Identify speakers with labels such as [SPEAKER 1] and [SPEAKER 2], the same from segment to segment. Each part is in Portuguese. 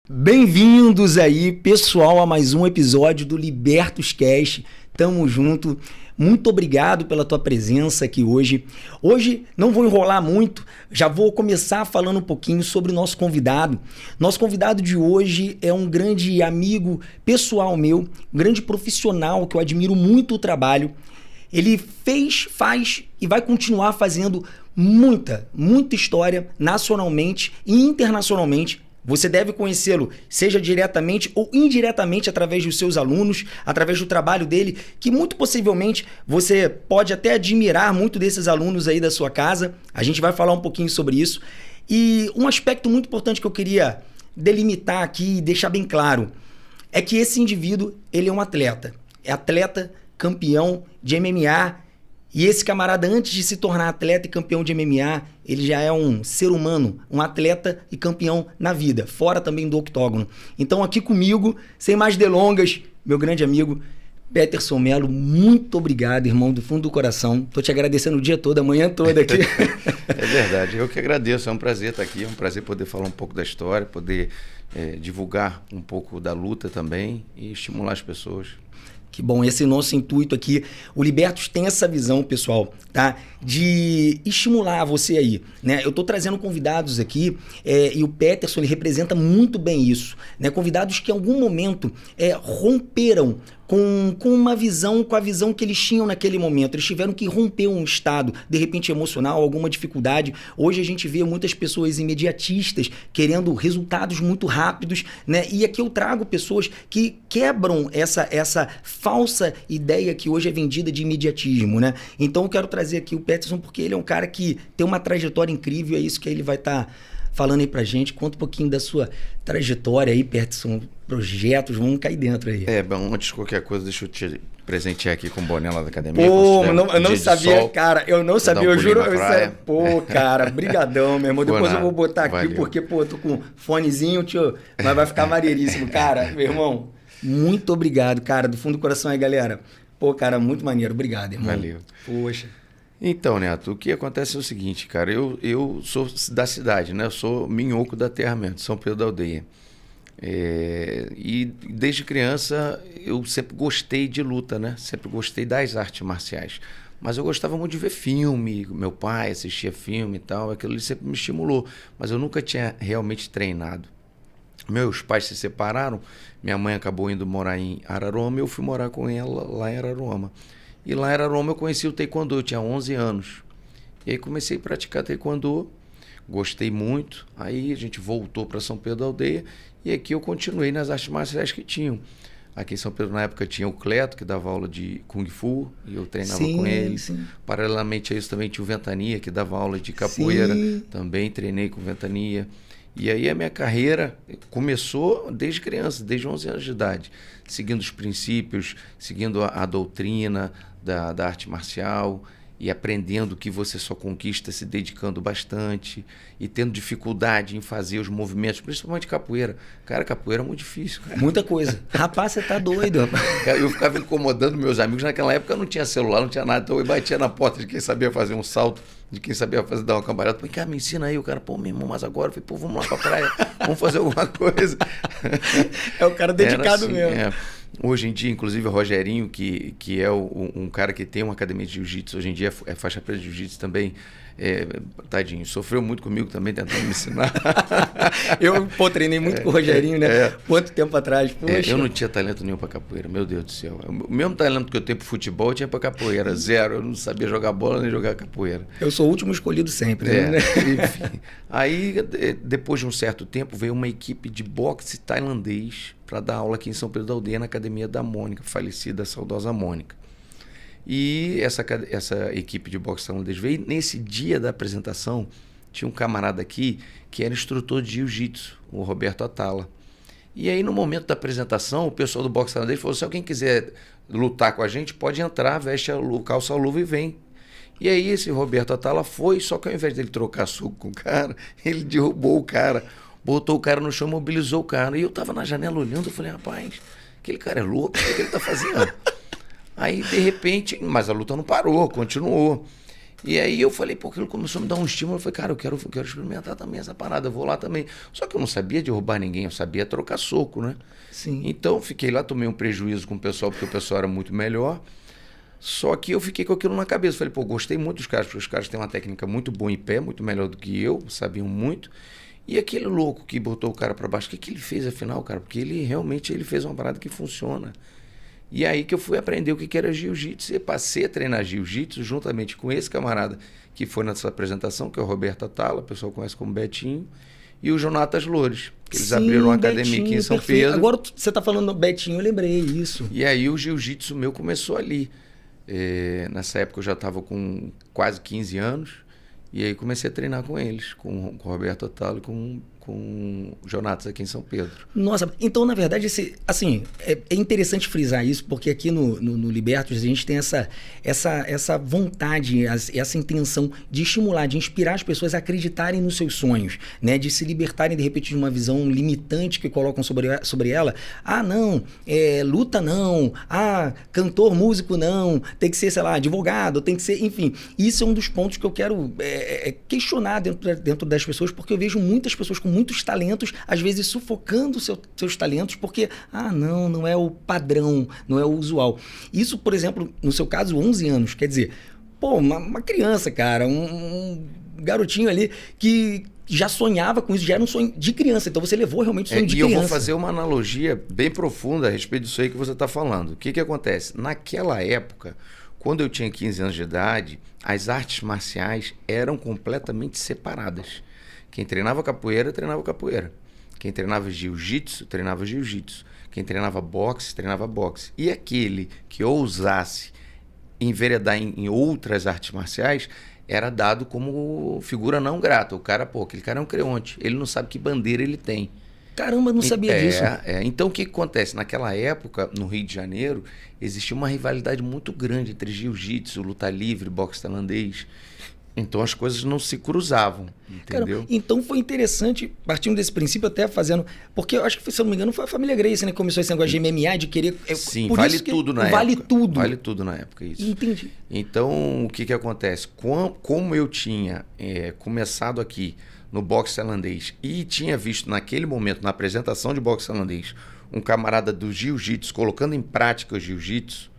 [SPEAKER 1] Bem-vindos aí, pessoal, a mais um episódio do Libertos Cast. Tamo junto. Muito obrigado pela tua presença aqui hoje. Hoje não vou enrolar muito, já vou começar falando um pouquinho sobre o nosso convidado. Nosso convidado de hoje é um grande amigo pessoal meu, um grande profissional que eu admiro muito o trabalho. Ele fez, faz e vai continuar fazendo muita história nacionalmente e internacionalmente. Você deve conhecê-lo, seja diretamente ou indiretamente através dos seus alunos, através do trabalho dele, que muito possivelmente você pode até admirar muito desses alunos aí da sua casa. A gente vai falar um pouquinho sobre isso. E um aspecto muito importante que eu queria delimitar aqui e deixar bem claro é que esse indivíduo, ele é um atleta. É atleta campeão de MMA. E esse camarada, antes de se tornar atleta e campeão de MMA, ele já é um ser humano, um atleta e campeão na vida, fora também do octógono. Então aqui comigo, sem mais delongas, meu grande amigo Peterson Melo, muito obrigado, irmão, do fundo do coração. Tô te agradecendo o dia todo, a manhã toda aqui.
[SPEAKER 2] É verdade, eu que agradeço, é um prazer estar aqui, é um prazer poder falar um pouco da história, poder divulgar um pouco da luta também e estimular as pessoas.
[SPEAKER 1] Que bom, esse é o nosso intuito aqui. O Libertos tem essa visão, pessoal, tá? De estimular você aí, né? Eu tô trazendo convidados aqui e o Peterson, ele representa muito bem isso, né? Convidados que em algum momento romperam com uma visão, com a visão que eles tinham naquele momento. Eles tiveram que romper um estado, de repente emocional, alguma dificuldade. Hoje a gente vê muitas pessoas imediatistas querendo resultados muito rápidos, né? E aqui eu trago pessoas que quebram essa falsa ideia que hoje é vendida de imediatismo, né? Então eu quero trazer aqui o Peterson porque ele é um cara que tem uma trajetória incrível, é isso que ele vai estar falando aí pra gente. Conta um pouquinho da sua trajetória aí, Peterson, projetos, vamos cair dentro aí.
[SPEAKER 2] Bom, antes de qualquer coisa, deixa eu te presentear aqui com o boné lá da academia.
[SPEAKER 1] Pô, eu não sabia, sol, cara, eu não sabia, eu juro. Pô, cara, brigadão, meu irmão. Depois eu vou botar aqui, valeu. Porque, pô, eu tô com fonezinho, tio, mas vai ficar maneiríssimo. Cara, meu irmão, muito obrigado, cara, do fundo do coração aí, galera. Pô, cara, muito maneiro, obrigado, irmão.
[SPEAKER 2] Valeu.
[SPEAKER 1] Poxa.
[SPEAKER 2] Então, Neto, o que acontece é o seguinte, cara, eu sou da cidade, né? Eu sou minhoco da terra mesmo, de São Pedro da Aldeia. E desde criança eu sempre gostei de luta, né? Sempre gostei das artes marciais. Mas eu gostava muito de ver filme, meu pai assistia filme e tal, aquilo ali sempre me estimulou. Mas eu nunca tinha realmente treinado. Meus pais se separaram, minha mãe acabou indo morar em Araruama e eu fui morar com ela lá em Araruama. E lá em Araruama eu conheci o taekwondo, eu tinha 11 anos. E aí comecei a praticar taekwondo, gostei muito. Aí a gente voltou para São Pedro da Aldeia e aqui eu continuei nas artes marciais que tinham. Aqui em São Pedro na época tinha o Cleto, que dava aula de Kung Fu, e eu treinava com ele. Sim. Paralelamente a isso também tinha o Ventania, que dava aula de capoeira, também treinei com Ventania. E aí a minha carreira começou desde criança, desde 11 anos de idade, seguindo os princípios, seguindo a doutrina da arte marcial e aprendendo que você só conquista se dedicando bastante e tendo dificuldade em fazer os movimentos, principalmente capoeira. Cara, capoeira é muito difícil. Cara.
[SPEAKER 1] Muita coisa. Rapaz, você tá doido, rapaz.
[SPEAKER 2] Eu ficava incomodando meus amigos. Naquela época não tinha celular, não tinha nada. Então eu batia na porta de quem sabia fazer um salto, de quem sabia dar uma cambalhota. Falei, cara, me ensina aí. O cara, pô, meu irmão, mas agora? Eu falei, pô, vamos lá pra praia, vamos fazer alguma coisa.
[SPEAKER 1] É o cara dedicado assim, mesmo.
[SPEAKER 2] Hoje em dia, inclusive, o Rogerinho, que é um cara que tem uma academia de jiu-jitsu, hoje em dia é faixa preta de jiu-jitsu também, tadinho, sofreu muito comigo também, tentando me ensinar.
[SPEAKER 1] Eu, treinei muito com o Rogerinho, né? Quanto tempo atrás? Poxa.
[SPEAKER 2] Eu não tinha talento nenhum para capoeira, meu Deus do céu. O mesmo talento que eu tenho pro futebol, eu tinha para capoeira, zero. Eu não sabia jogar bola nem jogar capoeira.
[SPEAKER 1] Eu sou o último escolhido sempre, né?
[SPEAKER 2] Enfim. Aí, depois de um certo tempo, veio uma equipe de boxe tailandês para dar aula aqui em São Pedro da Aldeia, na academia da Mônica, falecida, saudosa Mônica. E essa equipe de boxe tailandês veio. Nesse dia da apresentação, tinha um camarada aqui que era instrutor de jiu-jitsu, o Roberto Atala. E aí, no momento da apresentação, o pessoal do boxe tailandês falou, se alguém quiser lutar com a gente, pode entrar, veste a calça a luva e vem. E aí esse Roberto Atala foi, só que ao invés dele trocar soco com o cara, ele derrubou o cara, botou o cara no chão, mobilizou o cara. E eu tava na janela olhando, eu falei, rapaz, aquele cara é louco, o que ele tá fazendo? Aí, de repente, mas a luta não parou, continuou. E aí eu falei, pô, aquilo começou a me dar um estímulo. Eu falei, cara, eu quero experimentar também essa parada, eu vou lá também. Só que eu não sabia derrubar ninguém, eu sabia trocar soco, né?
[SPEAKER 1] Sim.
[SPEAKER 2] Então fiquei lá, tomei um prejuízo com o pessoal, porque o pessoal era muito melhor. Só que eu fiquei com aquilo na cabeça. Falei, pô, gostei muito dos caras, porque os caras têm uma técnica muito boa em pé, muito melhor do que eu, sabiam muito. E aquele louco que botou o cara para baixo, o que ele fez afinal, cara? Porque ele realmente fez uma parada que funciona. E aí que eu fui aprender o que era jiu-jitsu. E passei a treinar jiu-jitsu juntamente com esse camarada que foi nessa apresentação, que é o Roberto Atala, o pessoal conhece como Betinho, e o Jonatas Loures, que eles abriram uma academia aqui em São Pedro.
[SPEAKER 1] Agora você está falando do Betinho, eu lembrei isso.
[SPEAKER 2] E aí o jiu-jitsu meu começou ali. Nessa época eu já estava com quase 15 anos, e aí comecei a treinar com eles, com o Roberto Atala e com o Jonatas aqui em São Pedro.
[SPEAKER 1] Nossa, então na verdade é interessante frisar isso, porque aqui no Libertos a gente tem essa vontade, essa intenção de estimular, de inspirar as pessoas a acreditarem nos seus sonhos, né? De se libertarem de repente de uma visão limitante que colocam sobre ela. Ah, não, luta não, cantor, músico não, tem que ser, sei lá, advogado, tem que ser, enfim. Isso é um dos pontos que eu quero questionar dentro das pessoas, porque eu vejo muitas pessoas com muitos talentos, às vezes sufocando seus talentos, porque, não é o padrão, não é o usual. Isso, por exemplo, no seu caso, 11 anos, quer dizer, pô, uma criança, cara, um garotinho ali que já sonhava com isso, já era um sonho de criança, então você levou realmente o sonho de criança.
[SPEAKER 2] E eu vou fazer uma analogia bem profunda a respeito disso aí que você está falando. O que acontece? Naquela época, quando eu tinha 15 anos de idade, as artes marciais eram completamente separadas. Quem treinava capoeira, treinava capoeira. Quem treinava jiu-jitsu, treinava jiu-jitsu. Quem treinava boxe, treinava boxe. E aquele que ousasse enveredar em outras artes marciais era dado como figura não grata. O cara, aquele cara é um creonte. Ele não sabe que bandeira ele tem.
[SPEAKER 1] Caramba, não sabia disso.
[SPEAKER 2] Então, o que acontece? Naquela época, no Rio de Janeiro, existia uma rivalidade muito grande entre jiu-jitsu, luta livre, boxe tailandês. Então as coisas não se cruzavam, entendeu?
[SPEAKER 1] Cara, então foi interessante, partindo desse princípio, até fazendo... Porque eu acho que, se eu não me engano, foi a família Gracie, né? Que começou esse negócio de MMA, de querer...
[SPEAKER 2] Sim, vale tudo na época.
[SPEAKER 1] Vale tudo.
[SPEAKER 2] Vale tudo na época, isso.
[SPEAKER 1] Entendi.
[SPEAKER 2] Então, o que acontece? Como eu tinha começado aqui no boxe tailandês e tinha visto naquele momento, na apresentação de boxe tailandês, um camarada do jiu-jitsu colocando em prática o jiu-jitsu,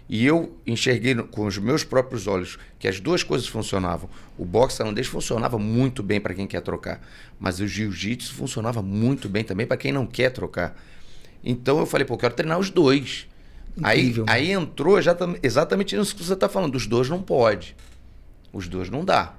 [SPEAKER 2] e eu enxerguei com os meus próprios olhos que as duas coisas funcionavam. O boxe tailandês funcionava muito bem para quem quer trocar, mas o jiu-jitsu funcionava muito bem também para quem não quer trocar. Então eu falei, eu quero treinar os dois. Aí entrou exatamente isso que você está falando. Os dois não pode. Os dois não dá.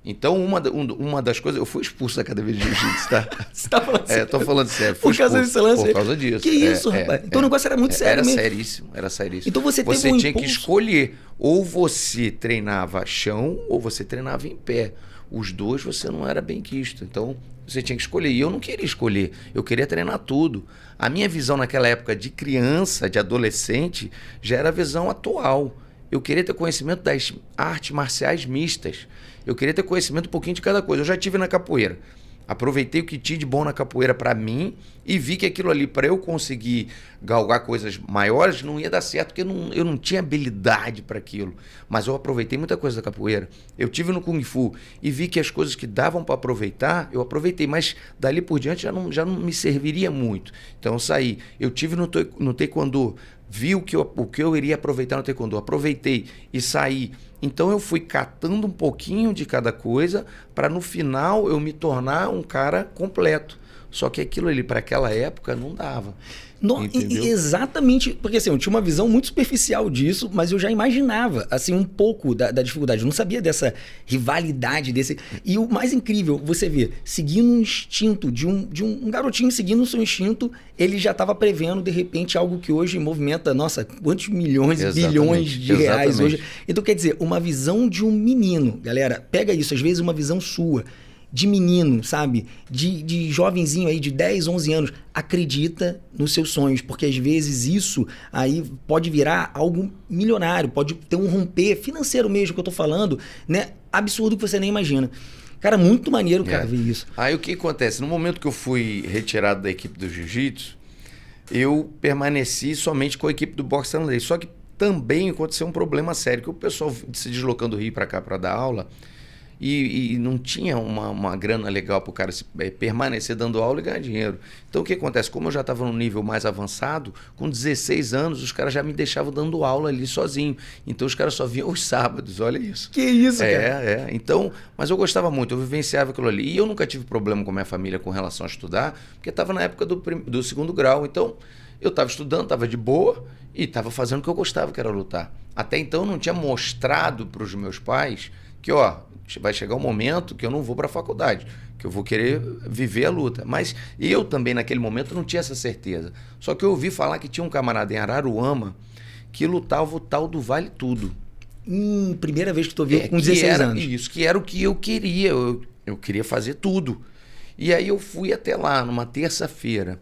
[SPEAKER 2] Então, uma das coisas... Eu fui expulso da academia de jiu-jitsu, tá?
[SPEAKER 1] Você tá falando sério?
[SPEAKER 2] Tô falando sério.
[SPEAKER 1] Por causa desse lance?
[SPEAKER 2] Por causa disso.
[SPEAKER 1] Que isso, rapaz? Então o negócio era muito sério mesmo.
[SPEAKER 2] Era seríssimo.
[SPEAKER 1] Então você
[SPEAKER 2] tinha que escolher. Ou você treinava chão, ou você treinava em pé. Os dois você não era bem quisto. Então, você tinha que escolher. E eu não queria escolher. Eu queria treinar tudo. A minha visão naquela época de criança, de adolescente, já era a visão atual. Eu queria ter conhecimento das artes marciais mistas. Eu queria ter conhecimento um pouquinho de cada coisa. Eu já tive na capoeira. Aproveitei o que tinha de bom na capoeira para mim e vi que aquilo ali, para eu conseguir galgar coisas maiores, não ia dar certo, porque eu não tinha habilidade para aquilo. Mas eu aproveitei muita coisa da capoeira. Eu tive no Kung Fu e vi que as coisas que davam para aproveitar, eu aproveitei. Mas dali por diante já não me serviria muito. Então eu saí. Eu tive no Taekwondo, vi o que eu iria aproveitar no Taekwondo. Aproveitei e saí. Então eu fui catando um pouquinho de cada coisa para no final eu me tornar um cara completo. Só que aquilo ali para aquela época não dava.
[SPEAKER 1] Exatamente, porque assim, eu tinha uma visão muito superficial disso, mas eu já imaginava assim, um pouco da dificuldade. Eu não sabia dessa rivalidade, desse... E o mais incrível, você vê, seguindo um instinto de um garotinho seguindo o seu instinto, ele já estava prevendo, de repente, algo que hoje movimenta, nossa, quantos milhões e bilhões de reais hoje. Então, quer dizer, uma visão de um menino, galera, pega isso, às vezes uma visão sua, de menino, sabe? De jovenzinho aí de 10, 11 anos, acredita nos seus sonhos, porque às vezes isso aí pode virar algo milionário, pode ter um romper financeiro mesmo que eu tô falando, né? Absurdo que você nem imagina. Cara, muito maneiro, cara, ver isso.
[SPEAKER 2] Aí o que acontece? No momento que eu fui retirado da equipe do jiu-jitsu, eu permaneci somente com a equipe do boxe tailandês. Só que também aconteceu um problema sério, que o pessoal se deslocando do Rio para cá para dar aula e não tinha uma grana legal para o cara permanecer dando aula e ganhar dinheiro. Então o que acontece? Como eu já estava num nível mais avançado, com 16 anos os caras já me deixavam dando aula ali sozinho. Então os caras só vinham os sábados, olha isso.
[SPEAKER 1] Que isso, cara?
[SPEAKER 2] Então, mas eu gostava muito, eu vivenciava aquilo ali. E eu nunca tive problema com a minha família com relação a estudar, porque estava na época do segundo grau. Então eu estava estudando, estava de boa e estava fazendo o que eu gostava, que era lutar. Até então eu não tinha mostrado para os meus pais que, vai chegar um momento que eu não vou para a faculdade, que eu vou querer viver a luta. Mas eu também, naquele momento, não tinha essa certeza. Só que eu ouvi falar que tinha um camarada em Araruama que lutava o tal do Vale Tudo.
[SPEAKER 1] Primeira vez que tu ouviu com 16 anos.
[SPEAKER 2] Isso, que era o que eu queria. Eu queria fazer tudo. E aí eu fui até lá, numa terça-feira.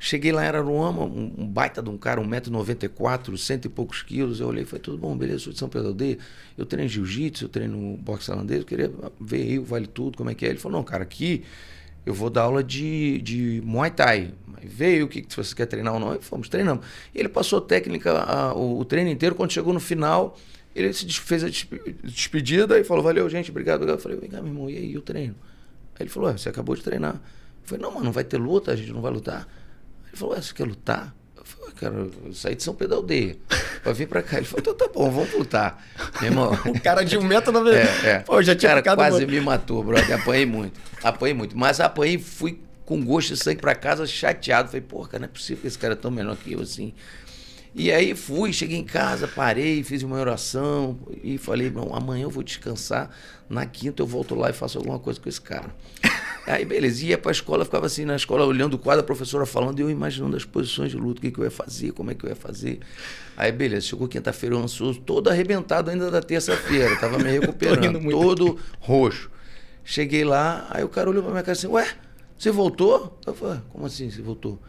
[SPEAKER 2] Cheguei lá em Araruama, um baita de um cara, 1,94 m, 100 e poucos quilos. Eu olhei e falei, tudo bom, beleza, sou de São Pedro da Aldeia. Eu treino jiu-jitsu, eu treino boxe tailandês, eu queria ver aí o Vale Tudo, como é que é. Ele falou, não, cara, aqui eu vou dar aula de Muay Thai. Veio, se você quer treinar ou não. E fomos, treinamos. Ele passou a técnica, o treino inteiro. Quando chegou no final, ele fez a despedida e falou, valeu, gente, obrigado. Eu falei, vem cá, meu irmão, e aí o treino? Aí ele falou, você acabou de treinar. Eu falei, não, mas não vai ter luta, a gente não vai lutar. Ele falou, você quer lutar? Eu falei, cara, eu saí de São Pedro da Aldeia pra vir pra cá. Ele falou, então tá bom, vamos lutar. Meu irmão.
[SPEAKER 1] O cara de 1,90 m.
[SPEAKER 2] Pô, já tinha quase me matou, brother. Apanhei muito. Mas apanhei, fui com gosto de sangue pra casa, chateado. Falei, pô, cara, não é possível que esse cara é tão menor que eu assim. E aí cheguei em casa, parei, fiz uma oração e falei, bom, amanhã eu vou descansar, na quinta eu volto lá e faço alguma coisa com esse cara. Aí, beleza, ia pra escola, ficava assim na escola, olhando o quadro, a professora falando, e eu imaginando as posições de luta, o que eu ia fazer, como é que eu ia fazer. Aí, beleza, chegou quinta-feira, eu ansioso, todo arrebentado ainda da terça-feira, tava me recuperando, todo roxo. Cheguei lá, aí o cara olhou pra minha cara assim, ué, você voltou? Eu falei, como assim você voltou?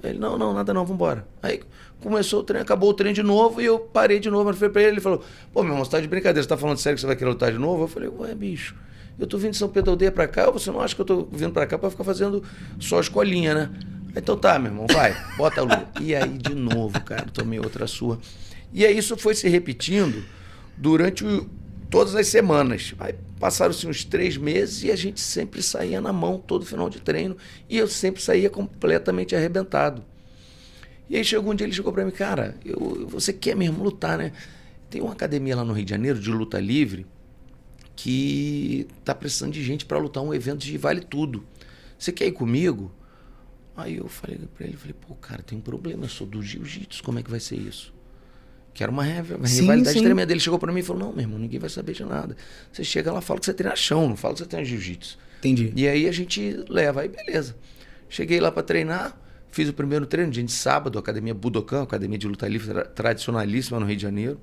[SPEAKER 2] Ele, não, nada não, vambora. Aí começou o treino, acabou o treino de novo e eu parei de novo. Eu falei pra ele, ele falou, pô, meu irmão, você tá de brincadeira, você tá falando sério que você vai querer lutar de novo? Eu falei, ué, bicho, eu tô vindo de São Pedro da Aldeia pra cá, ou você não acha que eu tô vindo pra cá pra ficar fazendo só escolinha, né? Então tá, meu irmão, vai, bota a luta. E aí de novo, cara, tomei outra surra. E aí isso foi se repetindo durante todas as semanas. Aí passaram-se uns 3 meses e a gente sempre saía na mão todo final de treino e eu sempre saía completamente arrebentado. E aí chegou um dia, ele chegou pra mim, cara, você quer mesmo lutar, né? Tem uma academia lá no Rio de Janeiro de luta livre que tá precisando de gente para lutar um evento de Vale Tudo. Você quer ir comigo? Aí eu falei pra ele, pô, cara, tem um problema, eu sou do jiu-jitsu, como é que vai ser isso? Que era uma rivalidade tremenda. Ele chegou pra mim e falou, não, meu irmão, ninguém vai saber de nada. Você chega lá, fala que você treina chão, não fala que você treina jiu-jitsu.
[SPEAKER 1] Entendi.
[SPEAKER 2] E aí a gente leva, aí beleza. Cheguei lá pra treinar, fiz o primeiro treino, dia de sábado, academia Budokan, academia de luta livre tradicionalíssima no Rio de Janeiro.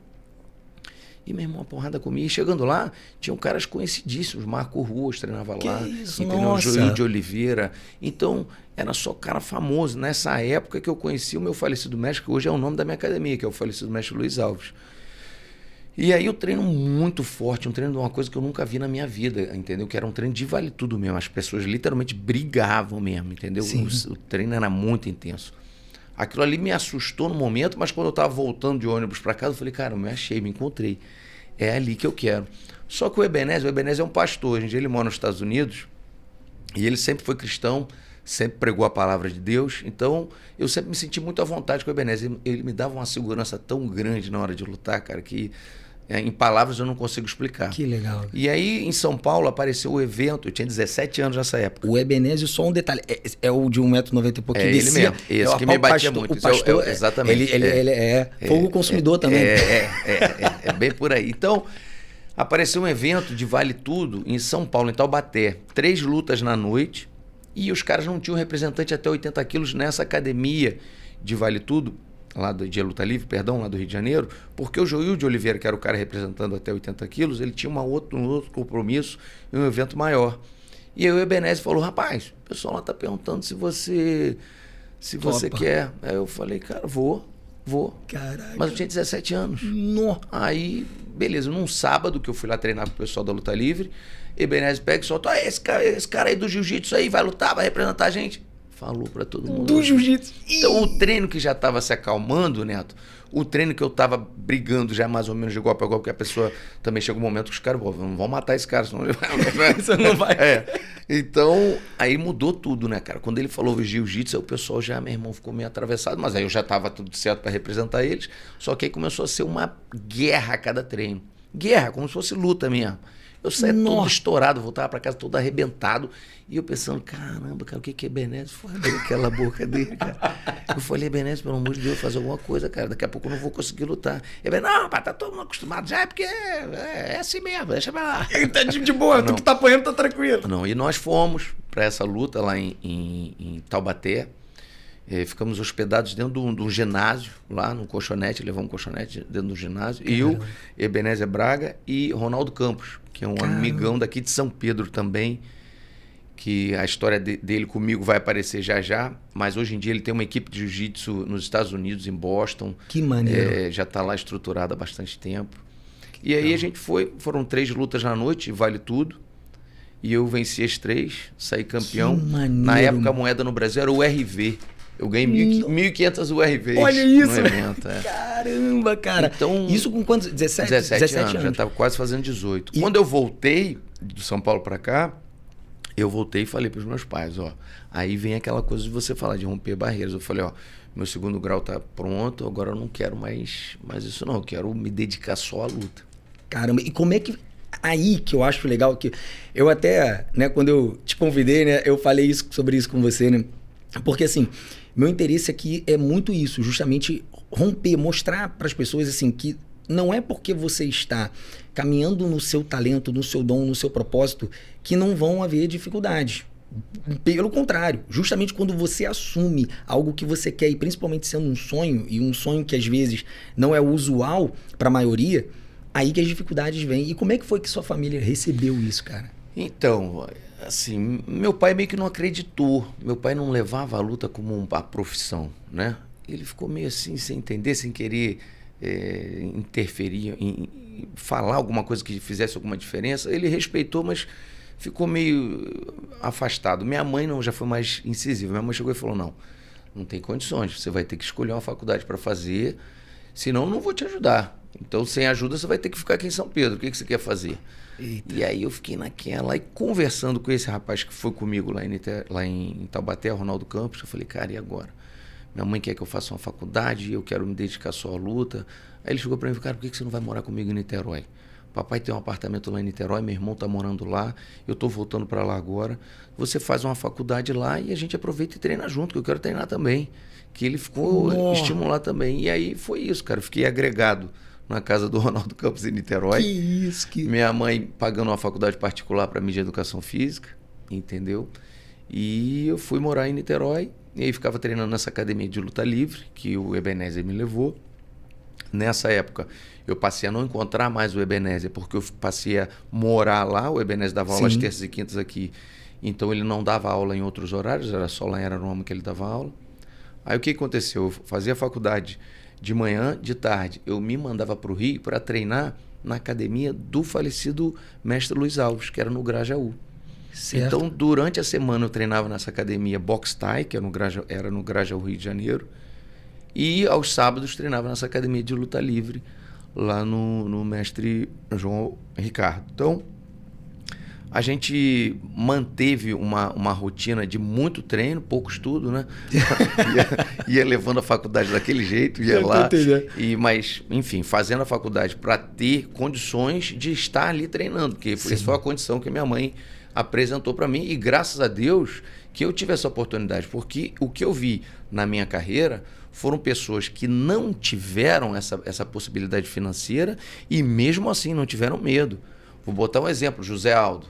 [SPEAKER 2] E, meu irmão, uma porrada comigo. E chegando lá, tinham caras conhecidíssimos. Marco Ruas treinava lá.
[SPEAKER 1] Isso,
[SPEAKER 2] entendeu? Joil de Oliveira. Então, era só cara famoso. Nessa época que eu conheci o meu falecido mestre, que hoje é o nome da minha academia, que é o falecido mestre Luiz Alves. E aí eu treino muito forte, um treino de uma coisa que eu nunca vi na minha vida, entendeu? Que era um treino de vale tudo mesmo. As pessoas literalmente brigavam mesmo, entendeu? O treino era muito intenso. Aquilo ali me assustou no momento, mas quando eu estava voltando de ônibus para casa, eu falei, cara, eu me achei, me encontrei. É ali que eu quero. Só que o Ebenezer é um pastor. Hoje em dia ele mora nos Estados Unidos e ele sempre foi cristão, sempre pregou a palavra de Deus. Então, eu sempre me senti muito à vontade com o Ebenezer. Ele me dava uma segurança tão grande na hora de lutar, cara, que em palavras eu não consigo explicar.
[SPEAKER 1] Que legal.
[SPEAKER 2] E aí, em São Paulo, apareceu o evento. Eu tinha 17 anos nessa época.
[SPEAKER 1] O Ebenezer, só um detalhe, é o de 1,90 m e pouquinho.
[SPEAKER 2] É ele mesmo. Esse que me batia muito.
[SPEAKER 1] O pastor,
[SPEAKER 2] exatamente.
[SPEAKER 1] Ele é fogo consumidor também.
[SPEAKER 2] É bem por aí. Então, apareceu um evento de Vale Tudo em São Paulo, em Taubaté. 3 lutas na noite. E os caras não tinham representante até 80 quilos nessa academia de Vale Tudo. Lá de luta livre, lá do Rio de Janeiro, porque o Joil de Oliveira, que era o cara representando até 80 quilos, ele tinha um outro compromisso e um evento maior. E aí o Ebenezer falou, rapaz, o pessoal lá tá perguntando se você quer. Aí eu falei, cara, vou.
[SPEAKER 1] Caraca.
[SPEAKER 2] Mas eu tinha 17 anos.
[SPEAKER 1] No.
[SPEAKER 2] Aí, beleza, num sábado que eu fui lá treinar com o pessoal da luta livre, Ebenezer pega e solta, esse cara aí do jiu-jitsu aí vai lutar, vai representar a gente. Falou pra todo mundo.
[SPEAKER 1] Do jiu-jitsu.
[SPEAKER 2] Então, o treino que já estava se acalmando, Neto, o treino que eu tava brigando já mais ou menos de igual para igual, porque a pessoa também chega um momento que os caras não vão matar esse cara, senão ele
[SPEAKER 1] Você não vai.
[SPEAKER 2] Então, aí mudou tudo, né, cara? Quando ele falou jiu-jitsu, aí o pessoal já, meu irmão, ficou meio atravessado, mas aí eu já tava tudo certo para representar eles, só que aí começou a ser uma guerra a cada treino. Guerra, como se fosse luta mesmo. Eu saía todo estourado, voltava para casa todo arrebentado. E eu pensando, caramba, cara, o que é Ebenezer? Foi aquela boca dele, cara. Eu falei, Ebenezer, pelo amor de Deus, fazer alguma coisa, cara. Daqui a pouco eu não vou conseguir lutar. Ele, não, rapaz, tá todo mundo acostumado já, porque é assim mesmo, deixa pra lá.
[SPEAKER 1] Tá de boa, tu que tá apanhando, tá tranquilo.
[SPEAKER 2] Não, e nós fomos para essa luta lá em Taubaté. Ficamos hospedados dentro de um ginásio, lá no colchonete, levamos um colchonete dentro do ginásio. E eu, Ebenezer Braga e Ronaldo Campos, que é um amigão daqui de São Pedro também, que a história dele comigo vai aparecer já já, mas hoje em dia ele tem uma equipe de jiu-jitsu nos Estados Unidos, em Boston.
[SPEAKER 1] Que maneiro.
[SPEAKER 2] Já está lá estruturada há bastante tempo. E aí a gente foram 3 lutas na noite, vale tudo. E eu venci as 3, saí campeão.
[SPEAKER 1] Que maneiro.
[SPEAKER 2] Na época a moeda no Brasil era o RV. Eu ganhei 1.500 URVs.
[SPEAKER 1] Olha isso!
[SPEAKER 2] No evento,
[SPEAKER 1] Caramba, cara.
[SPEAKER 2] Então,
[SPEAKER 1] isso com quantos? 17
[SPEAKER 2] anos. Já estava quase fazendo 18. Quando eu voltei de São Paulo para cá, eu voltei e falei para os meus pais, ó. Aí vem aquela coisa de você falar de romper barreiras. Eu falei, ó, meu 2º grau tá pronto, agora eu não quero mais isso não. Eu quero me dedicar só à luta.
[SPEAKER 1] Caramba, e como é que... Aí que eu acho legal, que eu até, né, quando eu te convidei, né, eu falei sobre isso com você, né? Porque assim... Meu interesse aqui é muito isso, justamente romper, mostrar para as pessoas assim que não é porque você está caminhando no seu talento, no seu dom, no seu propósito, que não vão haver dificuldades. Pelo contrário, justamente quando você assume algo que você quer, e principalmente sendo um sonho, e um sonho que às vezes não é usual para a maioria, aí que as dificuldades vêm. E como é que foi que sua família recebeu isso, cara?
[SPEAKER 2] Então, assim, meu pai meio que não acreditou. Meu pai não levava a luta como uma profissão, né? Ele ficou meio assim, sem entender, sem querer interferir, falar alguma coisa que fizesse alguma diferença. Ele respeitou, mas ficou meio afastado. Minha mãe não, já foi mais incisiva. Minha mãe chegou e falou, não tem condições. Você vai ter que escolher uma faculdade para fazer, senão eu não vou te ajudar. Então, sem ajuda, você vai ter que ficar aqui em São Pedro. O que você quer fazer? Eita. E aí eu fiquei naquela, e conversando com esse rapaz que foi comigo lá em Taubaté, Ronaldo Campos, eu falei, cara, e agora? Minha mãe quer que eu faça uma faculdade, eu quero me dedicar só à luta. Aí ele chegou para mim e falou, cara, por que você não vai morar comigo em Niterói? Papai tem um apartamento lá em Niterói, meu irmão tá morando lá, eu tô voltando para lá agora. Você faz uma faculdade lá e a gente aproveita e treina junto, que eu quero treinar também. Que ele ficou estimulado também. E aí foi isso, cara, eu fiquei agregado na casa do Ronaldo Campos em Niterói.
[SPEAKER 1] Que isso,
[SPEAKER 2] Minha mãe pagando uma faculdade particular para mim de educação física, entendeu? E eu fui morar em Niterói, e aí ficava treinando nessa academia de luta livre, que o Ebenezer me levou. Nessa época, eu passei a não encontrar mais o Ebenezer, porque eu passei a morar lá. O Ebenezer dava aula às terças e quintas aqui, então ele não dava aula em outros horários, era só lá em Araruama que ele dava aula. Aí o que aconteceu? Eu fazia faculdade de manhã, de tarde. Eu me mandava para o Rio para treinar na academia do falecido mestre Luiz Alves, que era no Grajaú. Certo. Então, durante a semana eu treinava nessa academia Box Thai, que era no Grajaú, Rio de Janeiro. E aos sábados treinava nessa academia de luta livre, lá no mestre João Ricardo. Então, a gente manteve uma rotina de muito treino, pouco estudo, né? ia levando a faculdade daquele jeito, ia lá. Mas, enfim, fazendo a faculdade para ter condições de estar ali treinando, porque essa foi a condição que minha mãe apresentou para mim. E graças a Deus que eu tive essa oportunidade, porque o que eu vi na minha carreira foram pessoas que não tiveram essa possibilidade financeira e mesmo assim não tiveram medo. Vou botar um exemplo, José Aldo.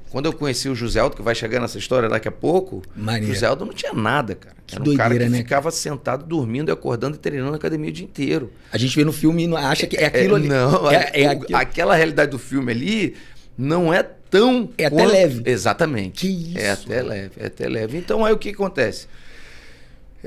[SPEAKER 2] Quando eu conheci o José Aldo, que vai chegar nessa história daqui a pouco, José Aldo não tinha nada, cara. Era um cara que ficava sentado, dormindo, acordando e treinando na academia o dia inteiro.
[SPEAKER 1] A gente vê no filme e acha que é aquilo ali.
[SPEAKER 2] Não, aquela realidade do filme ali não é tão...
[SPEAKER 1] É até leve.
[SPEAKER 2] Exatamente.
[SPEAKER 1] Que isso?
[SPEAKER 2] É até leve. Então aí o que acontece?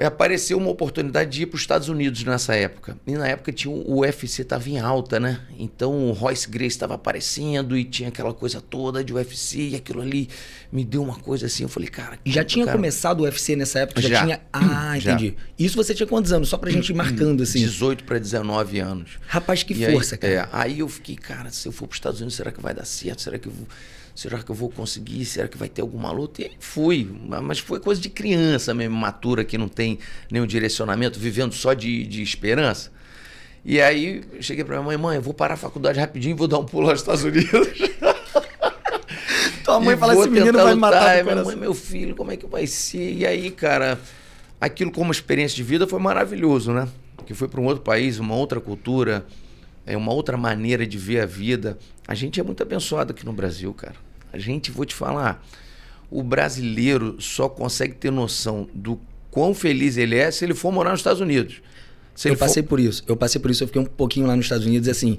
[SPEAKER 2] apareceu uma oportunidade de ir para os Estados Unidos nessa época. E na época tinha o UFC estava em alta, né? Então o Royce Gracie estava aparecendo e tinha aquela coisa toda de UFC e aquilo ali me deu uma coisa assim. Eu falei, cara...
[SPEAKER 1] Já tinha começado o UFC nessa época? Já tinha... Ah, entendi. Já. Isso você tinha quantos anos? Só pra gente ir marcando assim.
[SPEAKER 2] 18 para 19 anos.
[SPEAKER 1] Rapaz, que força, cara.
[SPEAKER 2] Aí eu fiquei, cara, se eu for para os Estados Unidos, será que vai dar certo? Será que eu vou conseguir? Será que vai ter alguma luta? E aí fui, mas foi coisa de criança mesmo, matura, que não tem nenhum direcionamento, vivendo só de esperança. E aí eu cheguei pra minha mãe, eu vou parar a faculdade rapidinho e vou dar um pulo aos Estados Unidos.
[SPEAKER 1] Tua mãe fala, esse menino vai me matar.
[SPEAKER 2] Minha mãe, meu filho, como é que vai ser? E aí, cara, aquilo como experiência de vida foi maravilhoso, né? Que foi para um outro país, uma outra cultura, uma outra maneira de ver a vida. A gente é muito abençoado aqui no Brasil, cara. A gente, vou te falar, o brasileiro só consegue ter noção do quão feliz ele é se ele for morar nos Estados Unidos.
[SPEAKER 1] Eu passei por isso, eu fiquei um pouquinho lá nos Estados Unidos, assim,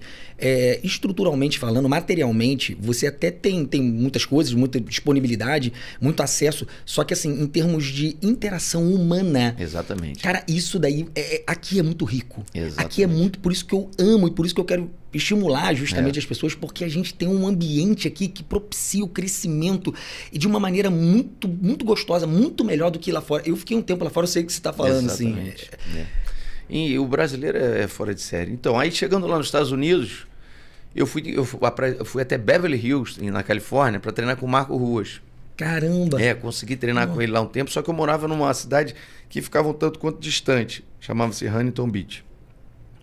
[SPEAKER 1] estruturalmente falando, materialmente, você até tem muitas coisas, muita disponibilidade, muito acesso, só que assim, em termos de interação humana...
[SPEAKER 2] Exatamente.
[SPEAKER 1] Cara, isso daí, aqui é muito rico.
[SPEAKER 2] Exatamente.
[SPEAKER 1] Aqui é muito, por isso que eu amo e por isso que eu quero estimular justamente as pessoas, porque a gente tem um ambiente aqui que propicia o crescimento e de uma maneira muito, muito gostosa, muito melhor do que lá fora. Eu fiquei um tempo lá fora, eu sei o que você está falando,
[SPEAKER 2] exatamente. Assim. E o brasileiro é fora de série. Então, aí chegando lá nos Estados Unidos, eu fui até Beverly Hills, na Califórnia, para treinar com o Marco Ruas.
[SPEAKER 1] Caramba!
[SPEAKER 2] Consegui treinar com ele lá um tempo, só que eu morava numa cidade que ficava um tanto quanto distante. Chamava-se Huntington Beach.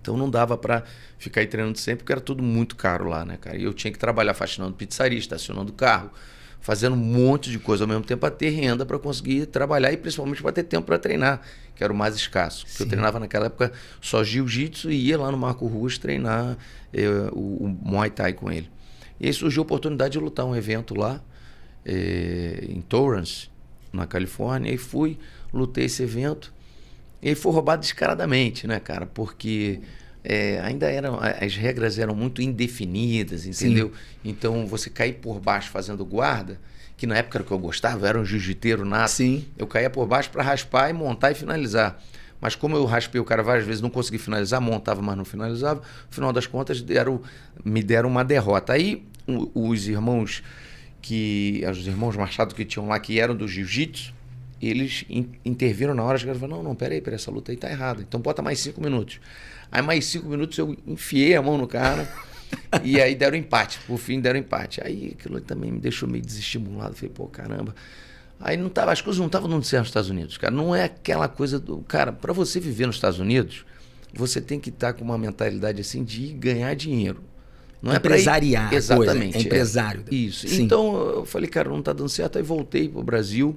[SPEAKER 2] Então não dava para ficar aí treinando sempre, porque era tudo muito caro lá, né, cara? E eu tinha que trabalhar faxinando pizzaria, estacionando carro, fazendo um monte de coisa ao mesmo tempo para ter renda para conseguir trabalhar e principalmente para ter tempo para treinar, que era o mais escasso. Porque eu treinava naquela época só jiu-jitsu e ia lá no Marco Ruas treinar o Muay Thai com ele. E aí surgiu a oportunidade de lutar um evento lá em Torrance, na Califórnia, e fui, lutei esse evento e aí foi roubado descaradamente, né, cara? Porque... ainda as regras eram muito indefinidas, entendeu? Sim. Então você cair por baixo fazendo guarda, que na época era o que eu gostava, era um jiu-jiteiro nato. Sim. Eu caía por baixo para raspar e montar e finalizar. Mas como eu raspei o cara várias vezes, não consegui finalizar, montava, mas não finalizava, no final das contas me deram uma derrota. Aí os irmãos Machado que tinham lá, que eram do jiu-jitsu, eles interviram na hora, e falaram, não, peraí, essa luta aí tá errada, então bota mais 5 minutos. Aí mais 5 minutos eu enfiei a mão no cara e aí deram empate. Por fim deram empate. Aí aquilo também me deixou meio desestimulado. Falei, pô, caramba. Aí as coisas não estavam dando certo nos Estados Unidos, cara. Não é aquela coisa do... Cara, para você viver nos Estados Unidos, você tem que estar com uma mentalidade assim de ganhar dinheiro. Não
[SPEAKER 1] empresariar.
[SPEAKER 2] Exatamente.
[SPEAKER 1] É empresário.
[SPEAKER 2] Isso. Sim. Então eu falei, cara, não tá dando certo. Aí voltei pro Brasil.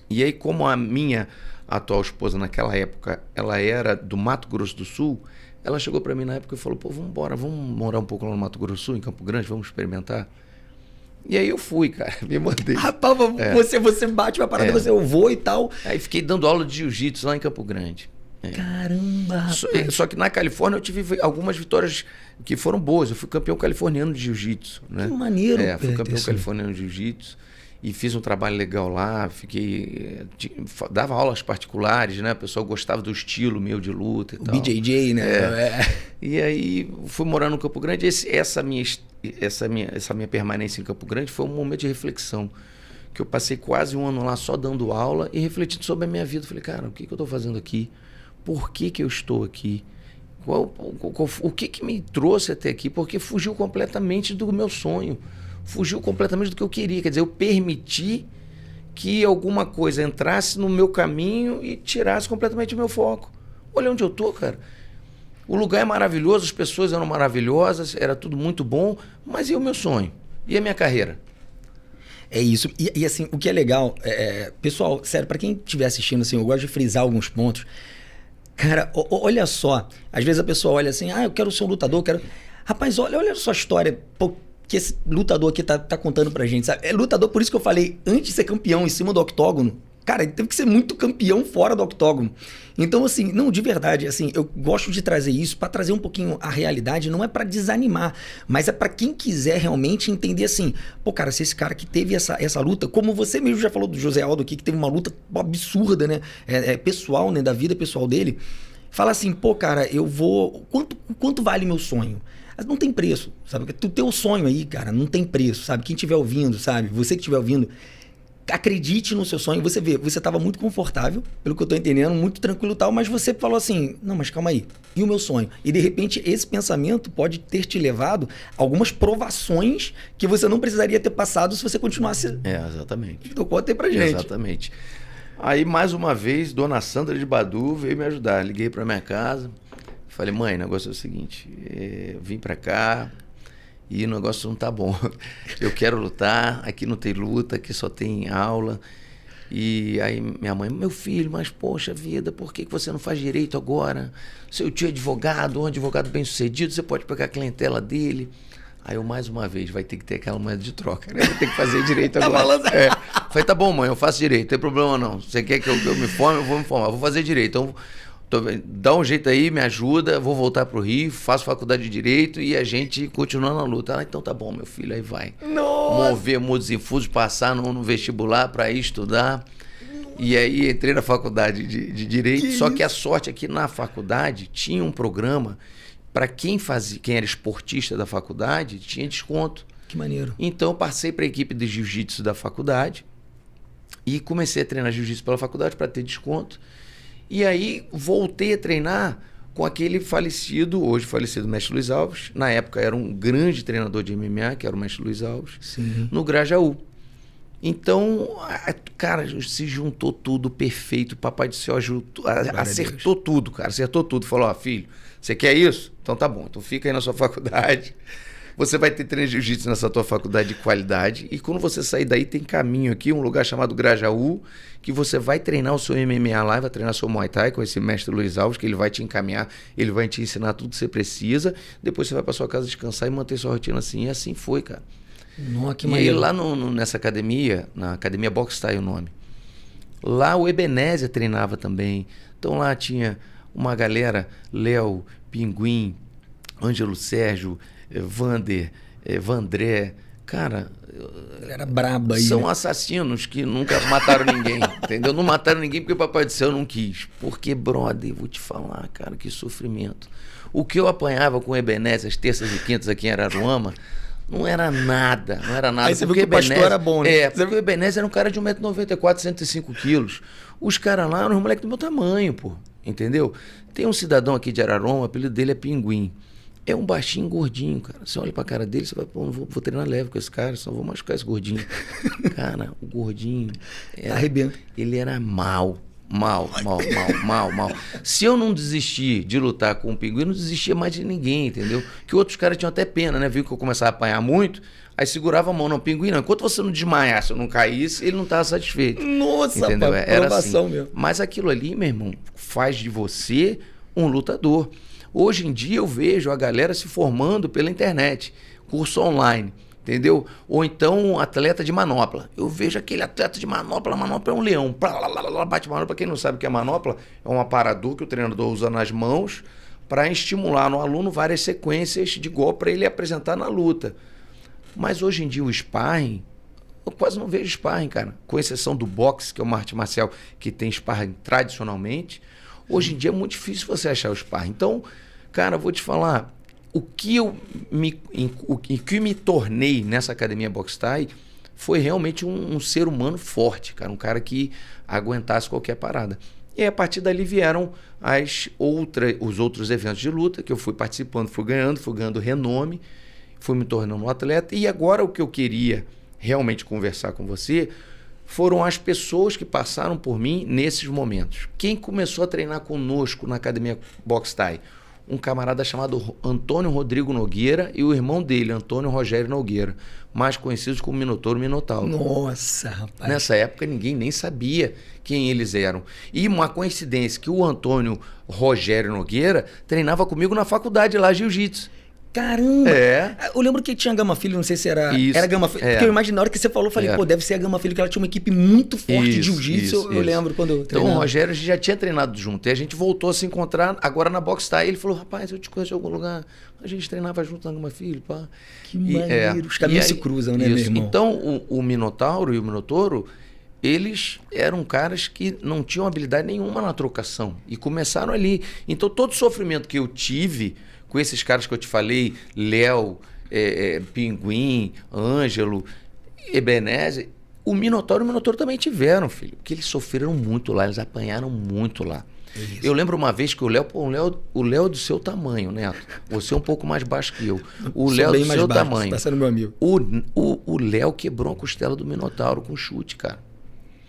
[SPEAKER 2] E aí, como a minha atual esposa naquela época, ela era do Mato Grosso do Sul, ela chegou para mim na época e falou, pô, vamos embora, vamos morar um pouco lá no Mato Grosso do Sul, em Campo Grande, vamos experimentar. E aí eu fui, cara, me mandei.
[SPEAKER 1] Rapaz, você bate uma parada, eu vou e tal.
[SPEAKER 2] Aí fiquei dando aula de jiu-jitsu lá em Campo Grande.
[SPEAKER 1] Caramba, rapaz.
[SPEAKER 2] Só que na Califórnia eu tive algumas vitórias que foram boas. Eu fui campeão californiano de jiu-jitsu, né?
[SPEAKER 1] Que maneiro.
[SPEAKER 2] Fui campeão californiano de jiu-jitsu. E fiz um trabalho legal lá, dava aulas particulares, né? O pessoal gostava do estilo meu de luta e tal.
[SPEAKER 1] BJJ, né?
[SPEAKER 2] E aí fui morar no Campo Grande. Essa minha permanência em Campo Grande foi um momento de reflexão. Que eu passei quase um ano lá só dando aula e refletindo sobre a minha vida. Falei, cara, o que eu estou fazendo aqui? Por que eu estou aqui? O que me trouxe até aqui? Porque fugiu completamente do meu sonho. Fugiu completamente do que eu queria. Quer dizer, eu permiti que alguma coisa entrasse no meu caminho e tirasse completamente o meu foco. Olha onde eu tô, cara. O lugar é maravilhoso, as pessoas eram maravilhosas, era tudo muito bom, mas e o meu sonho? E a minha carreira?
[SPEAKER 1] É isso. E assim, o que é legal, pessoal, sério, para quem estiver assistindo, assim, eu gosto de frisar alguns pontos. Cara, olha só, às vezes a pessoa olha assim, eu quero ser um lutador, Rapaz, olha a sua história, que esse lutador aqui tá contando pra gente, sabe? É lutador, por isso que eu falei, antes de ser campeão em cima do octógono, Cara, ele teve que ser muito campeão fora do octógono. Então, assim, não, de verdade, assim, eu gosto de trazer isso para trazer um pouquinho a realidade, não é para desanimar, mas é para quem quiser realmente entender assim, pô, cara, se esse cara que teve essa luta, como você mesmo já falou do José Aldo aqui, que teve uma luta absurda, né, pessoal, né, da vida pessoal dele, fala assim, pô, cara, eu vou, quanto vale meu sonho? Não tem preço, sabe? O teu sonho aí, cara, não tem preço, sabe? Quem estiver ouvindo, sabe? Você que estiver ouvindo, acredite no seu sonho. Você vê, você estava muito confortável, pelo que eu estou entendendo, muito tranquilo e tal, mas você falou assim, não, mas calma aí, e o meu sonho? E de repente esse pensamento pode ter te levado a algumas provações que você não precisaria ter passado se você continuasse...
[SPEAKER 2] Exatamente.
[SPEAKER 1] Então conta aí pra gente.
[SPEAKER 2] Exatamente. Aí, mais uma vez, dona Sandra de Badu veio me ajudar. Liguei para minha casa, falei, mãe, o negócio é o seguinte, vim para cá e o negócio não tá bom. Eu quero lutar, aqui não tem luta, aqui só tem aula. E aí minha mãe, meu filho, mas poxa vida, por que você não faz direito agora? Seu tio é advogado, um advogado bem sucedido, você pode pegar a clientela dele. Aí eu, mais uma vez, vai ter que ter aquela moeda de troca, né? Vou ter que fazer direito agora. Falei, tá bom, mãe, eu faço direito, não tem problema não. Você quer que eu me forme, eu vou me formar, vou fazer direito. Então, dá um jeito aí, me ajuda, vou voltar pro Rio, faço faculdade de Direito e a gente continua na luta. Então tá bom, meu filho, aí vai.
[SPEAKER 1] Nossa!
[SPEAKER 2] Mover mundos infusos, passar no vestibular para ir estudar. E aí entrei na faculdade de Direito, só que a sorte é que na faculdade tinha um programa para quem era esportista da faculdade, tinha desconto.
[SPEAKER 1] Que maneiro.
[SPEAKER 2] Então eu passei para a equipe de jiu-jitsu da faculdade e comecei a treinar jiu-jitsu pela faculdade para ter desconto. E aí voltei a treinar com aquele hoje falecido Mestre Luiz Alves. Na época era um grande treinador de MMA, que era o Mestre Luiz Alves,
[SPEAKER 1] Sim.
[SPEAKER 2] no Grajaú. Então, cara, se juntou tudo perfeito. O Papai do Céu acertou tudo, cara. Acertou tudo. Falou, filho, você quer isso? Então tá bom. Então fica aí na sua faculdade. Você vai ter treino de jiu-jitsu nessa tua faculdade de qualidade. E quando você sair daí, tem caminho aqui, um lugar chamado Grajaú, que você vai treinar o seu MMA lá, vai treinar seu Muay Thai com esse Mestre Luiz Alves, que ele vai te encaminhar, ele vai te ensinar tudo que você precisa. Depois você vai pra sua casa descansar e manter sua rotina assim. E assim foi, cara.
[SPEAKER 1] Nossa, que
[SPEAKER 2] e
[SPEAKER 1] maneiro.
[SPEAKER 2] aí lá nessa academia, na Academia Box Thai o nome, lá o Ebenezer treinava também. Então lá tinha uma galera, Léo, Pinguim, Ângelo Sérgio, Vander, Vandré, cara...
[SPEAKER 1] Era braba aí.
[SPEAKER 2] São assassinos que nunca mataram ninguém, entendeu? Não mataram ninguém porque o Papai do Céu não quis. Porque, brother, vou te falar, cara, que sofrimento. O que eu apanhava com o Ebenezer às terças e quintas aqui em Araruama, não era nada, não era nada.
[SPEAKER 1] Aí você viu que o pastor era bom, né?
[SPEAKER 2] Porque o Ebenezer era um cara de 1,94m, 105 quilos. Os caras lá eram os moleques do meu tamanho, pô, entendeu? Tem um cidadão aqui de Araruama, o apelido dele é Pinguim. É um baixinho gordinho, cara. Você olha pra cara dele, você vai, pô, não vou treinar leve com esse cara, só vou machucar esse gordinho. Cara, o gordinho...
[SPEAKER 1] Arrebenta.
[SPEAKER 2] Ele era mal. Se eu não desistir de lutar com o Pinguim, eu não desistia mais de ninguém, entendeu? Que outros caras tinham até pena, né? Viu que eu começava a apanhar muito, aí segurava a mão, não, Pinguim não. Enquanto você não desmaiasse ou não caísse, ele não estava satisfeito.
[SPEAKER 1] Nossa,
[SPEAKER 2] entendeu? Era assim.
[SPEAKER 1] Mesmo.
[SPEAKER 2] Mas aquilo ali, meu irmão, faz de você um lutador. Hoje em dia eu vejo a galera se formando pela internet, curso online, entendeu? Ou então um atleta de manopla. Eu vejo aquele atleta de manopla, a manopla é um leão, bate manopla. Quem não sabe o que é manopla, é um aparador que o treinador usa nas mãos para estimular no aluno várias sequências de golpe para ele apresentar na luta. Mas hoje em dia o sparring, eu quase não vejo sparring, cara. Com exceção do boxe, que é uma arte marcial que tem sparring tradicionalmente. Hoje em dia é muito difícil você achar o sparring. Então, cara, vou te falar, o que me tornei nessa academia Box Thai foi realmente um ser humano forte, cara, um cara que aguentasse qualquer parada. E aí, a partir dali vieram os outros eventos de luta que eu fui participando, fui ganhando renome, fui me tornando um atleta. E agora o que eu queria realmente conversar com você foram as pessoas que passaram por mim nesses momentos. Quem começou a treinar conosco na academia Box Thai? Um camarada chamado Antônio Rodrigo Nogueira e o irmão dele, Antônio Rogério Nogueira, mais conhecidos como Minotouro Minotauro.
[SPEAKER 1] Nossa, rapaz.
[SPEAKER 2] Nessa época ninguém nem sabia quem eles eram. E uma coincidência que o Antônio Rogério Nogueira treinava comigo na faculdade lá, jiu-jitsu.
[SPEAKER 1] Caramba!
[SPEAKER 2] É.
[SPEAKER 1] Eu lembro que tinha a Gama Filho, não sei se era...
[SPEAKER 2] Isso.
[SPEAKER 1] Era Gama Filho.
[SPEAKER 2] É.
[SPEAKER 1] Porque eu imaginei, na hora que você falou, eu falei,
[SPEAKER 2] É.
[SPEAKER 1] pô, deve ser a Gama Filho, que ela tinha uma equipe muito forte de jiu-jitsu. Eu lembro quando eu
[SPEAKER 2] Então
[SPEAKER 1] treinava.
[SPEAKER 2] o Rogério já tinha treinado junto. E a gente voltou a se encontrar agora na Box Style. Ele falou, rapaz, eu te conheço de algum lugar. A gente treinava junto na Gama Filho, pá.
[SPEAKER 1] Que maneiro. Os caminhos se cruzam, né, meu irmão?
[SPEAKER 2] Então o Minotauro e o Minotouro, eles eram caras que não tinham habilidade nenhuma na trocação. E começaram ali. Então todo o sofrimento que eu tive com esses caras que eu te falei, Léo, Pinguim, Ângelo, Ebenezer, o Minotauro e o Minotouro também tiveram, filho. Porque eles sofreram muito lá, eles apanharam muito lá.
[SPEAKER 1] Isso.
[SPEAKER 2] Eu lembro uma vez que o Léo é do seu tamanho, Neto. Você é um pouco mais baixo que eu. O Léo é do seu tamanho.
[SPEAKER 1] Tá sendo meu amigo.
[SPEAKER 2] O Léo quebrou a costela do Minotauro com chute, cara.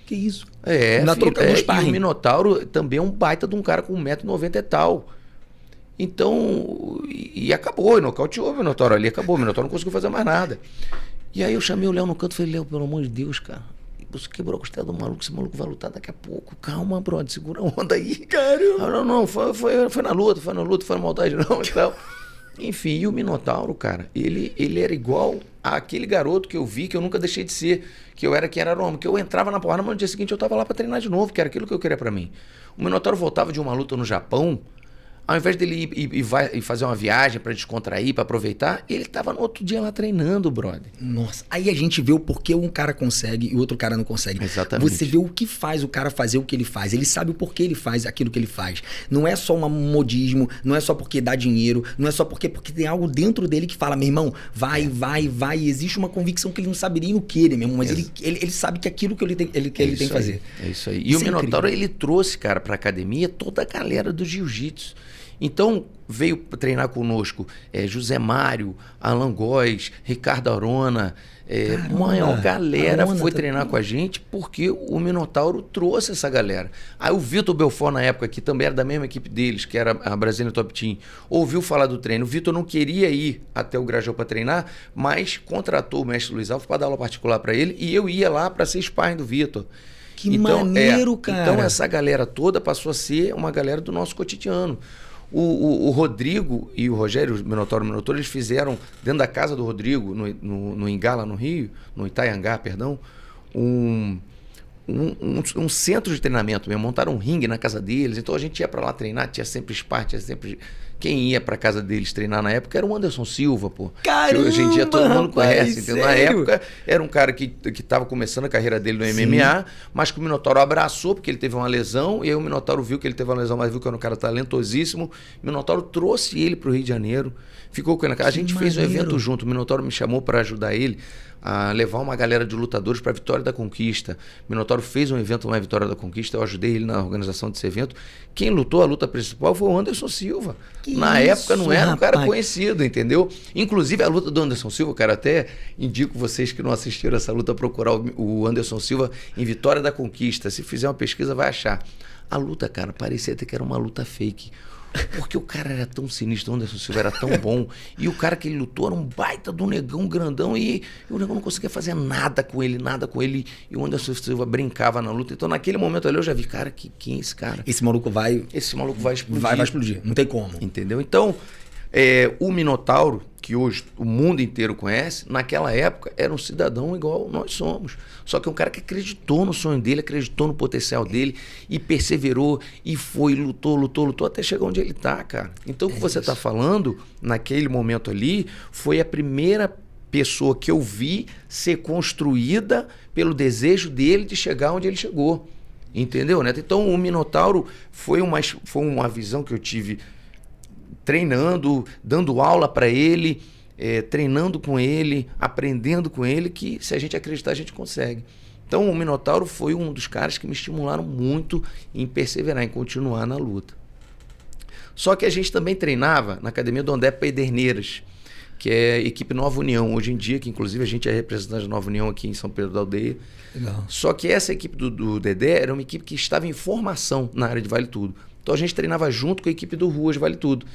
[SPEAKER 1] Que isso?
[SPEAKER 2] Na
[SPEAKER 1] troca do sparring.
[SPEAKER 2] E o Minotauro também é um baita de um cara com 1,90 m e tal. Então, e acabou, e nocauteou o Minotauro ali, acabou. O Minotauro não conseguiu fazer mais nada. E aí eu chamei o Léo no canto e falei, Léo, pelo amor de Deus, cara, você quebrou a costela do maluco, esse maluco vai lutar daqui a pouco. Calma, brother, segura a onda aí.
[SPEAKER 1] Caramba!
[SPEAKER 2] Não, foi na luta, foi na maldade não e tal. Enfim, e o Minotauro, cara, ele era igual àquele garoto que eu vi, que eu nunca deixei de ser, que eu era quem era homem, que eu entrava na porrada, mas no dia seguinte eu tava lá pra treinar de novo, que era aquilo que eu queria pra mim. O Minotauro voltava de uma luta no Japão, ao invés dele ir e fazer uma viagem pra descontrair, pra aproveitar, ele tava no outro dia lá treinando, brother.
[SPEAKER 1] Nossa, aí a gente vê o porquê um cara consegue e o outro cara não consegue.
[SPEAKER 2] Exatamente.
[SPEAKER 1] Você vê o que faz o cara fazer o que ele faz. Ele sabe o porquê ele faz aquilo que ele faz. Não é só um modismo, não é só porque dá dinheiro, não é só porque tem algo dentro dele que fala, meu irmão, vai. E existe uma convicção que ele não sabe nem o que, né, meu irmão? Mas ele sabe que aquilo que ele tem que fazer.
[SPEAKER 2] É isso aí. E o Minotauro, ele trouxe, cara, pra academia toda a galera do jiu-jitsu. Então, veio treinar conosco José Mário, Alan Góes, Ricardo Arona. A galera foi treinar com a gente porque o Minotauro trouxe essa galera. Aí o Vitor Belfort, na época, que também era da mesma equipe deles, que era a Brasília Top Team, ouviu falar do treino. O Vitor não queria ir até o Grajaú para treinar, mas contratou o mestre Luiz Alves para dar aula particular para ele e eu ia lá para ser sparring do Vitor.
[SPEAKER 1] Que maneiro, cara.
[SPEAKER 2] Então essa galera toda passou a ser uma galera do nosso cotidiano. O Rodrigo e o Rogério, o Minotauro, eles fizeram, dentro da casa do Rodrigo, no Ingá, lá no Rio, no Itaiangá, perdão, um centro de treinamento mesmo. Montaram um ringue na casa deles, então a gente ia pra lá treinar, tinha sempre sparring, tinha sempre... Quem ia pra casa deles treinar na época era o Anderson Silva, pô.
[SPEAKER 1] Caramba,
[SPEAKER 2] que hoje em dia todo mundo conhece, entendeu? Na
[SPEAKER 1] sério?
[SPEAKER 2] época era um cara que tava começando a carreira dele no MMA, mas que o Minotauro abraçou porque ele teve uma lesão, e aí o Minotauro viu que ele teve uma lesão, mas viu que era um cara talentosíssimo. O Minotauro trouxe ele pro Rio de Janeiro, ficou com ele. A gente fez um evento junto, o Minotauro me chamou para ajudar ele a levar uma galera de lutadores para a Vitória da Conquista. O Minotauro fez um evento lá na Vitória da Conquista, eu ajudei ele na organização desse evento. Quem lutou a luta principal foi o Anderson Silva. Na época não era um cara conhecido, entendeu? Inclusive a luta do Anderson Silva, cara, até indico vocês que não assistiram essa luta a procurar o Anderson Silva em Vitória da Conquista. Se fizer uma pesquisa vai achar. A luta, cara, parecia até que era uma luta fake. Porque o cara era tão sinistro, o Anderson Silva era tão bom, e o cara que ele lutou era um baita do negão grandão, e o negão não conseguia fazer nada com ele, e o Anderson Silva brincava na luta. Então naquele momento ali eu já vi, cara, quem é esse cara?
[SPEAKER 1] Esse maluco vai
[SPEAKER 2] explodir.
[SPEAKER 1] Vai explodir, não tem como.
[SPEAKER 2] Entendeu? Então, o Minotauro, que hoje o mundo inteiro conhece, naquela época era um cidadão igual nós somos. Só que é um cara que acreditou no sonho dele, acreditou no potencial dele e perseverou e foi, lutou até chegar onde ele tá, cara. Então o que você tá falando, naquele momento ali, foi a primeira pessoa que eu vi ser construída pelo desejo dele de chegar onde ele chegou. Entendeu, Neto? Então o Minotauro foi uma visão que eu tive treinando, dando aula para ele, treinando com ele, aprendendo com ele, que se a gente acreditar a gente consegue. Então o Minotauro foi um dos caras que me estimularam muito em perseverar, em continuar na luta. Só que a gente também treinava na academia do André Pederneiras, que é a equipe Nova União hoje em dia, que inclusive a gente é representante da Nova União aqui em São Pedro da Aldeia.
[SPEAKER 1] Legal.
[SPEAKER 2] Só que essa equipe do Dedé era uma equipe que estava em formação na área de Vale Tudo. Então a gente treinava junto com a equipe do Ruas Vale Tudo.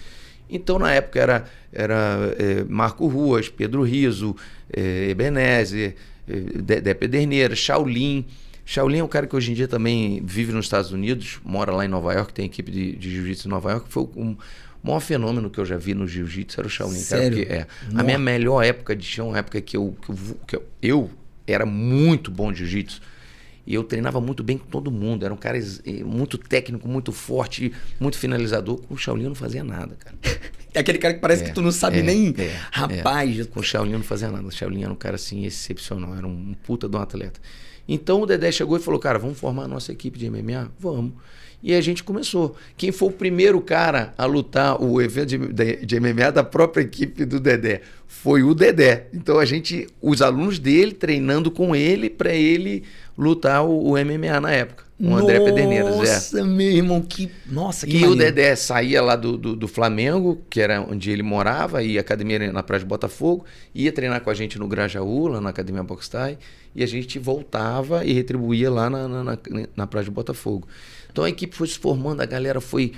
[SPEAKER 2] Então, na época, era Marco Ruas, Pedro Riso, Ebenezer, Dedé Pederneiras, Shaolin. Shaolin é um cara que hoje em dia também vive nos Estados Unidos, mora lá em Nova York, tem equipe de jiu-jitsu em Nova York. Foi O maior fenômeno que eu já vi no jiu-jitsu era o Shaolin.
[SPEAKER 1] Sério?
[SPEAKER 2] Cara, porque, a minha melhor época de chão, a época que eu era muito bom de jiu-jitsu. E eu treinava muito bem com todo mundo. Era um cara muito técnico, muito forte, muito finalizador. Com o Shaolin eu não fazia nada, cara.
[SPEAKER 1] É aquele cara que parece que tu não sabe nem... Rapaz...
[SPEAKER 2] Com o Shaolin eu não fazia nada. O Shaolin era um cara, assim, excepcional. Era um puta de um atleta. Então o Dedé chegou e falou, cara, vamos formar a nossa equipe de MMA? Vamos. E a gente começou. Quem foi o primeiro cara a lutar o evento de MMA da própria equipe do Dedé? Foi o Dedé. Então os alunos dele treinando com ele para ele lutar o MMA na época. O André Pederneiras.
[SPEAKER 1] Nossa, meu irmão, Nossa, que
[SPEAKER 2] E
[SPEAKER 1] maneiro.
[SPEAKER 2] o Dedé saía lá do Flamengo, que era onde ele morava, e a academia era na Praia de Botafogo, ia treinar com a gente no Grajaú, lá na Academia Boxtai, e a gente voltava e retribuía lá na Praia de Botafogo. Então a equipe foi se formando, a galera foi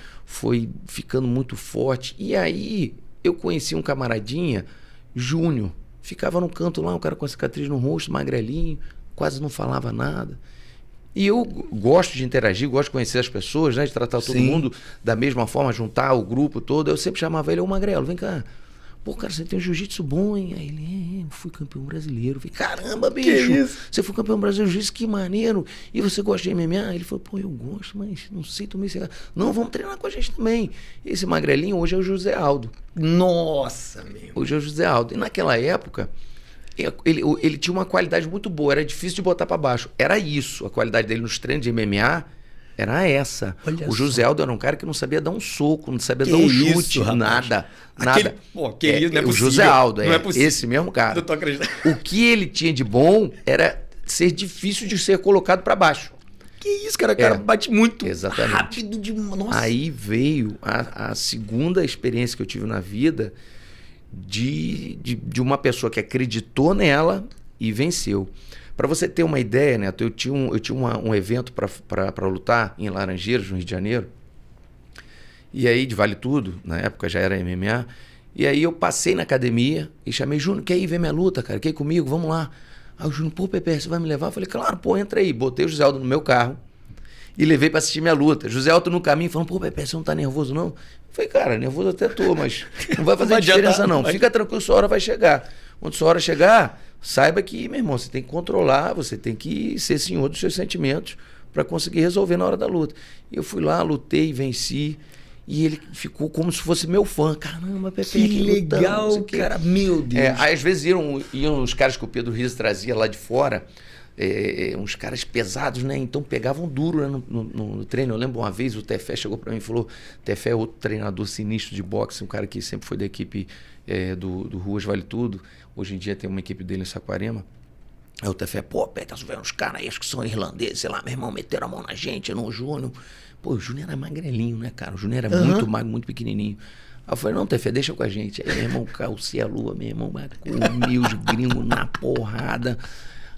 [SPEAKER 2] ficando muito forte. E aí eu conheci um camaradinha, Júnior, ficava no canto lá, um cara com cicatriz no rosto, magrelinho, quase não falava nada. E eu gosto de interagir, gosto de conhecer as pessoas, né, de tratar todo mundo da mesma forma, juntar o grupo todo. Eu sempre chamava ele, ô Magrelo, vem cá. Pô, cara, você tem um jiu-jitsu bom, hein? Aí ele, eu fui campeão brasileiro. Eu falei, caramba, bicho, você foi campeão brasileiro de jiu-jitsu, que maneiro. E você gosta de MMA? Ele falou, pô, eu gosto, mas não sei, tô meio... Não, vamos treinar com a gente também. Esse magrelinho hoje é o José Aldo.
[SPEAKER 1] Nossa, meu.
[SPEAKER 2] Hoje é o José Aldo. E naquela época... Ele tinha uma qualidade muito boa, era difícil de botar para baixo. Era isso, a qualidade dele nos treinos de MMA era essa.
[SPEAKER 1] Olha
[SPEAKER 2] o José Aldo era um cara que não sabia dar um soco, não sabia
[SPEAKER 1] Que
[SPEAKER 2] dar um
[SPEAKER 1] isso,
[SPEAKER 2] chute,
[SPEAKER 1] rapaz.
[SPEAKER 2] nada.
[SPEAKER 1] Pô, que isso, não é
[SPEAKER 2] o
[SPEAKER 1] possível.
[SPEAKER 2] José Aldo,
[SPEAKER 1] Não é possível.
[SPEAKER 2] esse mesmo cara.
[SPEAKER 1] Eu tô acreditando.
[SPEAKER 2] O que ele tinha de bom era ser difícil de ser colocado para baixo.
[SPEAKER 1] Que isso, cara? O cara bate muito
[SPEAKER 2] Exatamente.
[SPEAKER 1] rápido. Nossa.
[SPEAKER 2] Aí veio a segunda experiência que eu tive na vida de uma pessoa que acreditou nela e venceu. Para você ter uma ideia, Neto, eu tinha um evento para lutar em Laranjeiras, no Rio de Janeiro, e aí de Vale Tudo, na época já era MMA, e aí eu passei na academia e chamei, Júnior, quer ir ver minha luta, cara? Quer ir comigo? Vamos lá. Aí o Júnior, pô, Pepe, você vai me levar? Eu falei, claro, pô, entra aí. Botei o José Aldo no meu carro e levei para assistir minha luta. José Aldo no caminho falando, pô, Pepe, você não tá nervoso não? Eu falei, cara, nervoso até tô, mas não vai fazer diferença não. Fica tranquilo, sua hora vai chegar. Quando sua hora chegar, saiba que, meu irmão, você tem que controlar, você tem que ser senhor dos seus sentimentos para conseguir resolver na hora da luta. E eu fui lá, lutei, venci, e ele ficou como se fosse meu fã. Caramba, Pepe,
[SPEAKER 1] que legal,
[SPEAKER 2] lutão,
[SPEAKER 1] cara, meu Deus.
[SPEAKER 2] Aí, às vezes iam os caras que o Pedro Rizzo trazia lá de fora, uns caras pesados, né? Então pegavam duro, né, no treino. Eu lembro uma vez o Tefé chegou para mim e falou, Tefé é outro treinador sinistro de boxe, um cara que sempre foi da equipe do Ruas Vale Tudo, hoje em dia tem uma equipe dele em Saquarema. Aí o Tefé, pô, Peter, vê uns caras aí, acho que são irlandeses, sei lá, meu irmão, meteram a mão na gente, no Júnior. Pô, o Júnior era magrelinho, né, cara? O Júnior era muito magro, muito pequenininho. Aí eu falei, não, Tefé, deixa com a gente. Aí, meu irmão, calcei a lua, meu irmão, comi os gringos na porrada.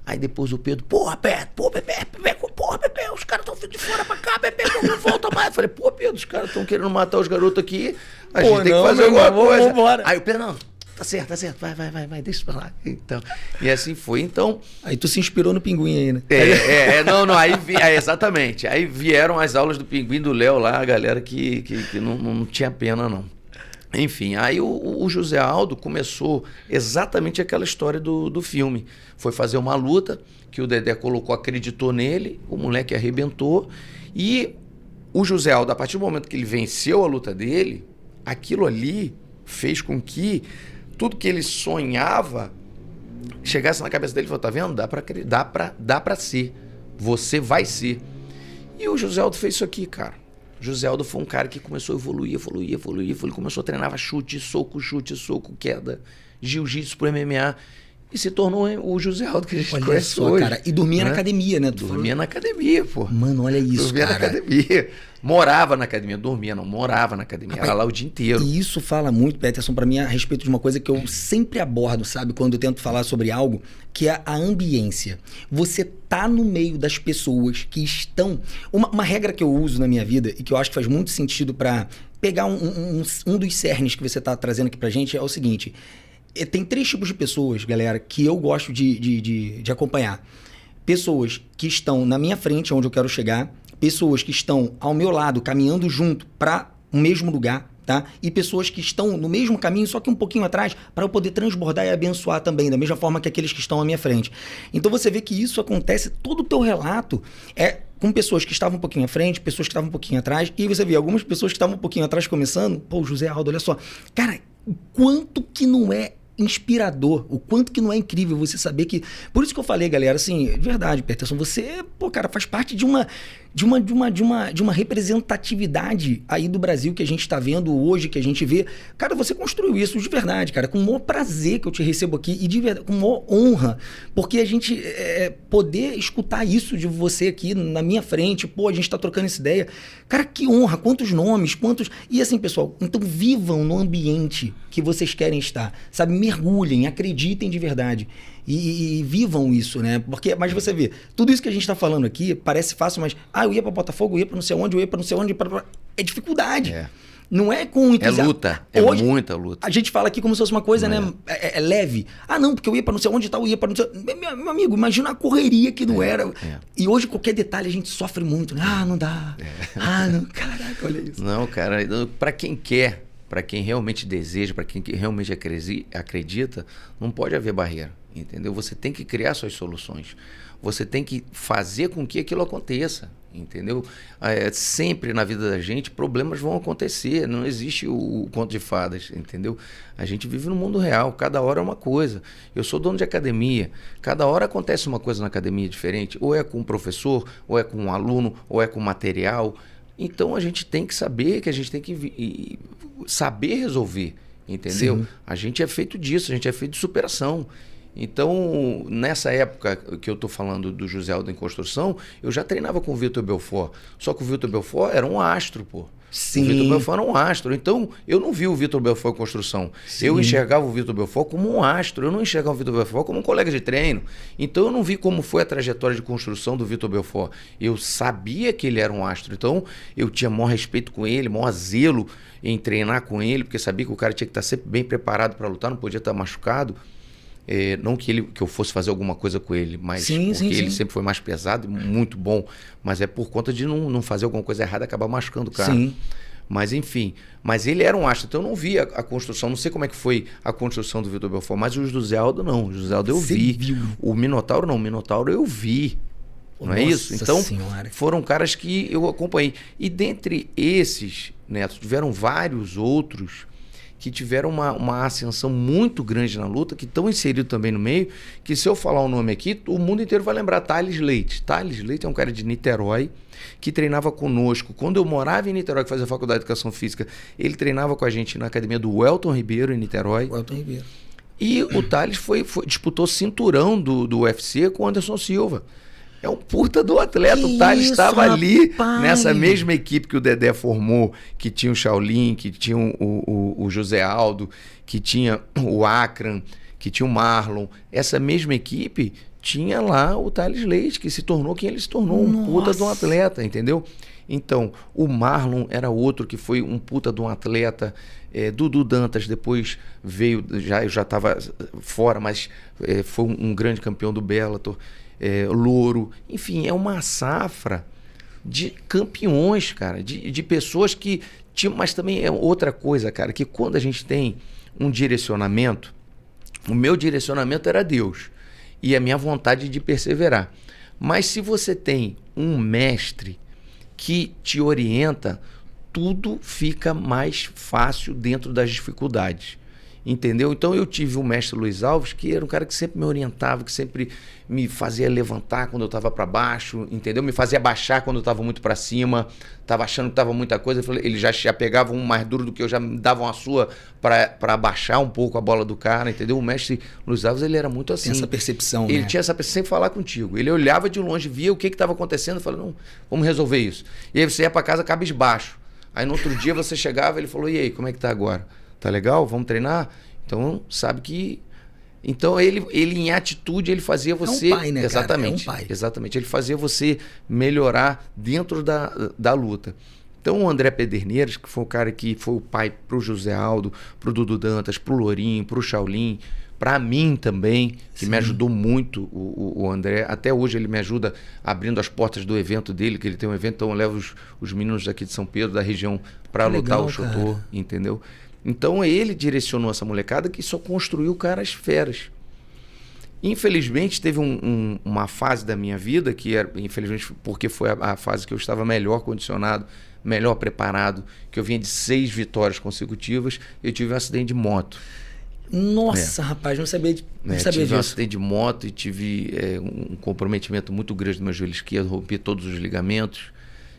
[SPEAKER 2] Aí depois o Pedro, porra, Pepe, os caras estão vindo de fora pra cá, Pepe, não volta mais. Eu falei, pô, Pedro, os caras estão querendo matar os garotos aqui, a gente tem que fazer alguma coisa.
[SPEAKER 1] Vambora.
[SPEAKER 2] Aí o Pedro, não, tá certo, vai, deixa pra lá. Então, e assim foi, então...
[SPEAKER 1] Aí tu se inspirou no Pinguim aí, né?
[SPEAKER 2] Exatamente. Aí vieram as aulas do Pinguim, do Léo lá, a galera que não tinha pena, não. Enfim, aí o José Aldo começou exatamente aquela história do filme. Foi fazer uma luta que o Dedé colocou, acreditou nele, o moleque arrebentou. E o José Aldo, a partir do momento que ele venceu a luta dele, aquilo ali fez com que tudo que ele sonhava chegasse na cabeça dele e falou, tá vendo? Dá pra ser. Você vai ser. E o José Aldo fez isso aqui, cara. José Aldo foi um cara que começou a evoluir. Ele começou a treinar chute, soco, queda, jiu-jitsu pro MMA. E se tornou o José Aldo que a gente conhece hoje.
[SPEAKER 1] Cara. E dormia na academia, né?
[SPEAKER 2] Dormia na academia, pô.
[SPEAKER 1] Mano, olha isso,
[SPEAKER 2] dormia
[SPEAKER 1] cara.
[SPEAKER 2] Na academia. Morava na academia. Dormia, não. Morava na academia. Era lá o dia inteiro.
[SPEAKER 1] E isso fala muito, Peterson, pra mim, a respeito de uma coisa que eu sempre abordo, sabe? Quando eu tento falar sobre algo, que é a ambiência. Você tá no meio das pessoas que estão... Uma regra que eu uso na minha vida e que eu acho que faz muito sentido pra pegar um dos cernes que você tá trazendo aqui pra gente é o seguinte... Tem 3 tipos de pessoas, galera, que eu gosto de acompanhar. Pessoas que estão na minha frente, onde eu quero chegar. Pessoas que estão ao meu lado, caminhando junto para o mesmo lugar. tá? E pessoas que estão no mesmo caminho, só que um pouquinho atrás, para eu poder transbordar e abençoar também, da mesma forma que aqueles que estão à minha frente. Então você vê que isso acontece, todo o teu relato é com pessoas que estavam um pouquinho à frente, pessoas que estavam um pouquinho atrás, e você vê algumas pessoas que estavam um pouquinho atrás começando, pô, José Aldo, olha só, cara, o quanto que não é inspirador, o quanto que não é incrível você saber que... Por isso que eu falei, galera, assim, de verdade, Peterson, você, pô, cara, faz parte de uma representatividade aí do Brasil que a gente está vendo hoje, que a gente vê. Cara, você construiu isso de verdade, cara, com o maior prazer que eu te recebo aqui e de verdade, com maior honra, porque a gente poder escutar isso de você aqui na minha frente, pô, a gente tá trocando essa ideia. Cara, que honra, quantos nomes, quantos... E assim, pessoal, então vivam no ambiente que vocês querem estar, sabe? Mergulhem, acreditem de verdade. E vivam isso, né? Mas você vê, tudo isso que a gente está falando aqui parece fácil, mas eu ia para Botafogo, eu ia para não sei onde, eu ia para não sei onde, é dificuldade. Não é com entusiasmo.
[SPEAKER 2] É luta, hoje, muita luta.
[SPEAKER 1] A gente fala aqui como se fosse uma coisa, né? É leve. Não, porque eu ia para não sei onde e tal, eu ia para não sei... Meu amigo, imagina a correria que não era. E hoje qualquer detalhe a gente sofre muito, né? Não dá. Não, caraca, olha isso.
[SPEAKER 2] Não, cara, para quem quer, para quem realmente deseja, para quem realmente acredita, não pode haver barreira. Entendeu? Você tem que criar suas soluções. Você tem que fazer com que aquilo aconteça. Entendeu? Sempre na vida da gente, problemas vão acontecer. Não existe o conto de fadas. Entendeu? A gente vive no mundo real. Cada hora é uma coisa. Eu sou dono de academia. Cada hora acontece uma coisa na academia diferente. Ou é com um professor, ou é com um aluno, ou é com material. Então a gente tem que saber que a gente tem que saber resolver. Entendeu? Sim. A gente é feito disso. A gente é feito de superação. Então, nessa época que eu estou falando do José Aldo em construção, eu já treinava com o Vitor Belfort. Só que o Vitor Belfort era um astro, pô.
[SPEAKER 1] Sim.
[SPEAKER 2] O Vitor Belfort era um astro. Então, eu não vi o Vitor Belfort em construção. Sim. Eu enxergava o Vitor Belfort como um astro. Eu não enxergava o Vitor Belfort como um colega de treino. Então, eu não vi como foi a trajetória de construção do Vitor Belfort. Eu sabia que ele era um astro. Então, eu tinha maior respeito com ele, maior zelo em treinar com ele, porque sabia que o cara tinha que estar sempre bem preparado para lutar, não podia estar machucado. Não que eu fosse fazer alguma coisa com ele, mas porque ele sempre foi mais pesado, muito bom, mas é por conta de não fazer alguma coisa errada e acabar machucando o cara.
[SPEAKER 1] Sim.
[SPEAKER 2] Mas enfim, mas ele era um astro, então eu não vi a construção, não sei como é que foi a construção do Vitor Belfort, mas o José Aldo não, o José Aldo eu vi. Viu? O Minotauro não, o Minotauro eu vi. Não é isso? Então, foram caras que eu acompanhei. E dentre esses, Neto, tiveram vários outros que tiveram uma ascensão muito grande na luta, que estão inseridos também no meio, que se eu falar o nome aqui, o mundo inteiro vai lembrar Thales Leite. Thales Leite é um cara de Niterói, que treinava conosco. Quando eu morava em Niterói, que fazia faculdade de Educação Física, ele treinava com a gente na academia do Welton Ribeiro, em Niterói.
[SPEAKER 1] Welton Ribeiro.
[SPEAKER 2] E o Thales disputou cinturão do UFC com o Anderson Silva. É um puta do atleta. O Thales estava ali nessa mesma equipe que o Dedé formou, que tinha o Shaolin, que tinha o José Aldo, que tinha o Akran, que tinha o Marlon. Essa mesma equipe tinha lá o Thales Leite, que se tornou quem ele se tornou, um puta de um atleta, entendeu? Então, o Marlon era outro que foi um puta de um atleta. Dudu Dantas depois veio, eu já estava fora, mas foi um grande campeão do Bellator. Louro, enfim, é uma safra de campeões, cara, de pessoas que tinham, mas também é outra coisa, cara, que quando a gente tem um direcionamento, o meu direcionamento era Deus e a minha vontade de perseverar, mas se você tem um mestre que te orienta, tudo fica mais fácil dentro das dificuldades. Entendeu? Então eu tive o mestre Luiz Alves, que era um cara que sempre me orientava, que sempre me fazia levantar quando eu estava para baixo, entendeu? Me fazia baixar quando eu estava muito para cima, estava achando que estava muita coisa. Ele já pegava um mais duro do que eu, já me dava uma sua para abaixar um pouco a bola do cara, entendeu? O mestre Luiz Alves, ele era muito assim.
[SPEAKER 1] Tem essa percepção,
[SPEAKER 2] ele
[SPEAKER 1] né?
[SPEAKER 2] tinha essa percepção, sempre falar contigo. Ele olhava de longe, via o que estava acontecendo, e falava, não, vamos resolver isso. E aí você ia para casa cabisbaixo. Aí no outro dia você chegava, ele falou, e aí, como é que tá agora? Tá legal? Vamos treinar? Então, sabe que... Então, ele em atitude, ele fazia você...
[SPEAKER 1] É um pai, né,
[SPEAKER 2] exatamente,
[SPEAKER 1] cara? É um pai.
[SPEAKER 2] Exatamente. Ele fazia você melhorar dentro da luta. Então, o André Pederneiras, que foi o cara que foi o pai pro José Aldo, pro Dudu Dantas, pro Lourinho, pro Shaolin, para mim também, que me ajudou muito o André. Até hoje ele me ajuda abrindo as portas do evento dele, que ele tem um evento, então eu levo os meninos daqui de São Pedro, da região, para lutar o Chotô, entendeu? Então ele direcionou essa molecada que só construiu caras feras. Infelizmente teve uma fase da minha vida, que era, infelizmente porque foi a fase que eu estava melhor condicionado, melhor preparado, que eu vinha de 6 vitórias consecutivas, eu tive um acidente de moto.
[SPEAKER 1] Nossa, rapaz, não sabia disso.
[SPEAKER 2] Tive um acidente de moto e tive um comprometimento muito grande do meu joelho esquerdo, rompi todos os ligamentos,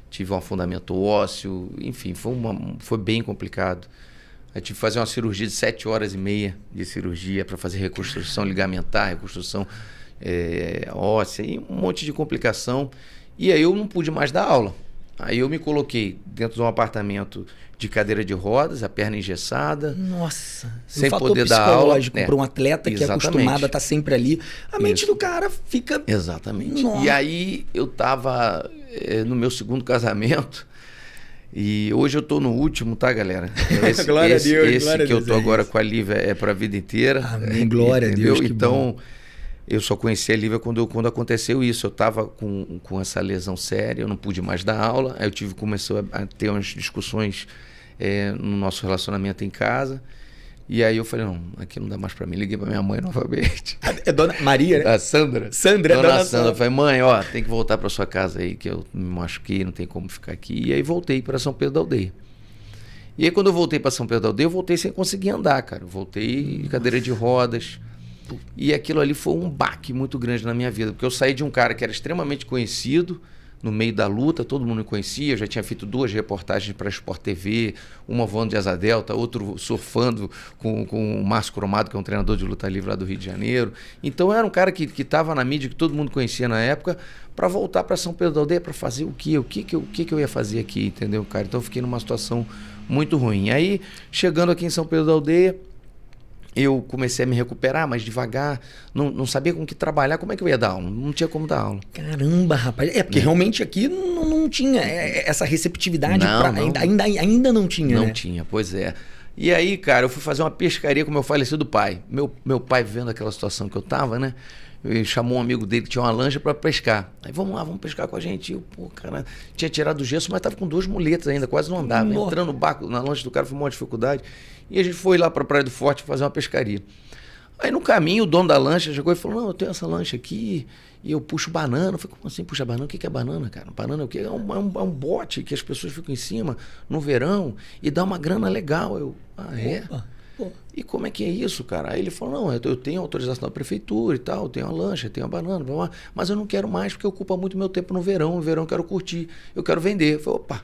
[SPEAKER 2] tive um afundamento ósseo, enfim, foi bem complicado. Eu tive que fazer uma cirurgia de 7 horas e meia de cirurgia para fazer reconstrução ligamentar, reconstrução óssea e um monte de complicação. E aí eu não pude mais dar aula. Aí eu me coloquei dentro de um apartamento de cadeira de rodas, a perna engessada.
[SPEAKER 1] Nossa,
[SPEAKER 2] sem poder dar aula.
[SPEAKER 1] Psicológico para um atleta que é acostumado a estar sempre ali. A mente do cara fica...
[SPEAKER 2] Exatamente.
[SPEAKER 1] Nossa.
[SPEAKER 2] E aí eu estava no meu segundo casamento e hoje eu estou no último, tá, galera?
[SPEAKER 1] Glória a Deus.
[SPEAKER 2] Esse que eu estou agora com a Lívia é para a vida inteira.
[SPEAKER 1] Amém, glória a Deus.
[SPEAKER 2] Então... Eu só conheci a Lívia quando aconteceu isso. Eu estava com essa lesão séria, eu não pude mais dar aula. Aí começou a ter umas discussões no nosso relacionamento em casa. E aí eu falei, não, aqui não dá mais para mim. Liguei para minha mãe novamente.
[SPEAKER 1] É Dona Maria, né?
[SPEAKER 2] A Sandra. Dona Sandra. Eu falei, mãe, ó, tem que voltar para sua casa aí, que eu me machuquei, não tem como ficar aqui. E aí voltei para São Pedro da Aldeia. E aí quando eu voltei para São Pedro da Aldeia, eu voltei sem conseguir andar, cara. Eu voltei em cadeira de rodas. E aquilo ali foi um baque muito grande na minha vida, porque eu saí de um cara que era extremamente conhecido no meio da luta, todo mundo me conhecia, eu já tinha feito 2 reportagens para a Sport TV, uma voando de asa delta, outro surfando com o Márcio Cromado, que é um treinador de luta livre lá do Rio de Janeiro. Então eu era um cara que estava na mídia, que todo mundo conhecia na época, para voltar para São Pedro da Aldeia para fazer o quê? O que eu ia fazer aqui, entendeu, cara? Então eu fiquei numa situação muito ruim. Aí, chegando aqui em São Pedro da Aldeia, eu comecei a me recuperar, mas devagar, não sabia com que trabalhar, como é que eu ia dar aula? Não tinha como dar aula.
[SPEAKER 1] Caramba, rapaz. Porque realmente aqui não tinha essa receptividade. Ainda não tinha,
[SPEAKER 2] Não tinha, pois é. E aí, cara, eu fui fazer uma pescaria com meu falecido pai. Meu pai, vendo aquela situação que eu tava, né? Ele chamou um amigo dele que tinha uma lancha para pescar. Aí, vamos lá, vamos pescar com a gente. Eu, cara, tinha tirado o gesso, mas tava com 2 muletas ainda, quase não andava. Entrando no barco, na lancha do cara, foi uma dificuldade. E a gente foi lá para a Praia do Forte fazer uma pescaria. Aí no caminho, o dono da lancha chegou e falou, não, eu tenho essa lancha aqui e eu puxo banana. Eu falei, como assim puxa banana? O que é banana, cara? Banana é o quê? É um bote que as pessoas ficam em cima no verão e dá uma grana legal. Eu, é? Pô. E como é que é isso, cara? Aí ele falou, não, eu tenho autorização da prefeitura e tal, eu tenho a lancha, tenho a banana, mas eu não quero mais porque ocupa muito meu tempo no verão. No verão eu quero curtir, eu quero vender. Eu falei, opa,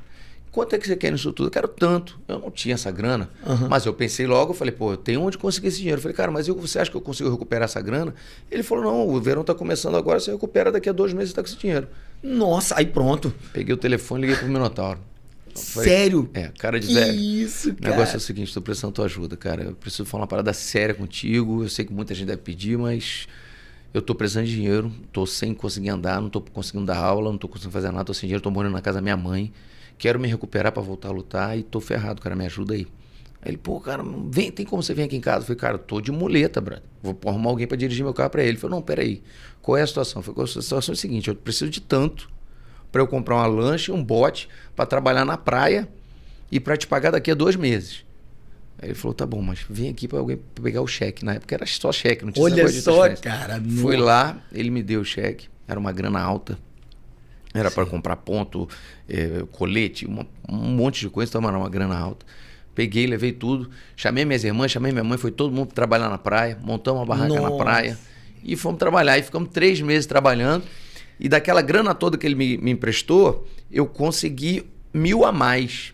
[SPEAKER 2] quanto é que você quer nisso tudo? Eu quero tanto. Eu não tinha essa grana, mas eu pensei logo, eu falei, pô, eu tenho onde conseguir esse dinheiro. Eu falei, cara, mas você acha que eu consigo recuperar essa grana? Ele falou, não, o verão tá começando agora, você recupera daqui a 2 meses e tá com esse dinheiro.
[SPEAKER 1] Nossa, aí pronto.
[SPEAKER 2] Peguei o telefone e liguei pro Minotauro.
[SPEAKER 1] Sério?
[SPEAKER 2] Cara de velho.
[SPEAKER 1] Isso, cara.
[SPEAKER 2] O negócio é o seguinte, tô precisando da tua ajuda, cara. Eu preciso falar uma parada séria contigo. Eu sei que muita gente deve pedir, mas eu tô precisando de dinheiro. Tô sem conseguir andar, não tô conseguindo dar aula, não tô conseguindo fazer nada, tô sem dinheiro, tô morando na casa da minha mãe. Quero me recuperar para voltar a lutar e tô ferrado, cara, me ajuda aí. Aí ele, pô, cara, tem como você vir aqui em casa? Eu falei, cara, eu tô de muleta, brother. Vou arrumar alguém para dirigir meu carro para ele. Ele falou, não, peraí, qual é a situação? Eu falei, a situação é a seguinte, eu preciso de tanto para eu comprar uma lancha, um bote, para trabalhar na praia e para te pagar daqui a 2 meses. Aí ele falou, tá bom, mas vem aqui para alguém pegar o cheque. Na época era só cheque, não tinha
[SPEAKER 1] Olha só, cara.
[SPEAKER 2] Fui lá, ele me deu o cheque, era uma grana alta. Era para comprar ponto, colete, um monte de coisa, então era uma grana alta. Peguei, levei tudo, chamei minhas irmãs, chamei minha mãe, foi todo mundo trabalhar na praia, montamos uma barraca na praia e fomos trabalhar. E ficamos 3 meses trabalhando e daquela grana toda que ele me emprestou, eu consegui 1.000 a mais.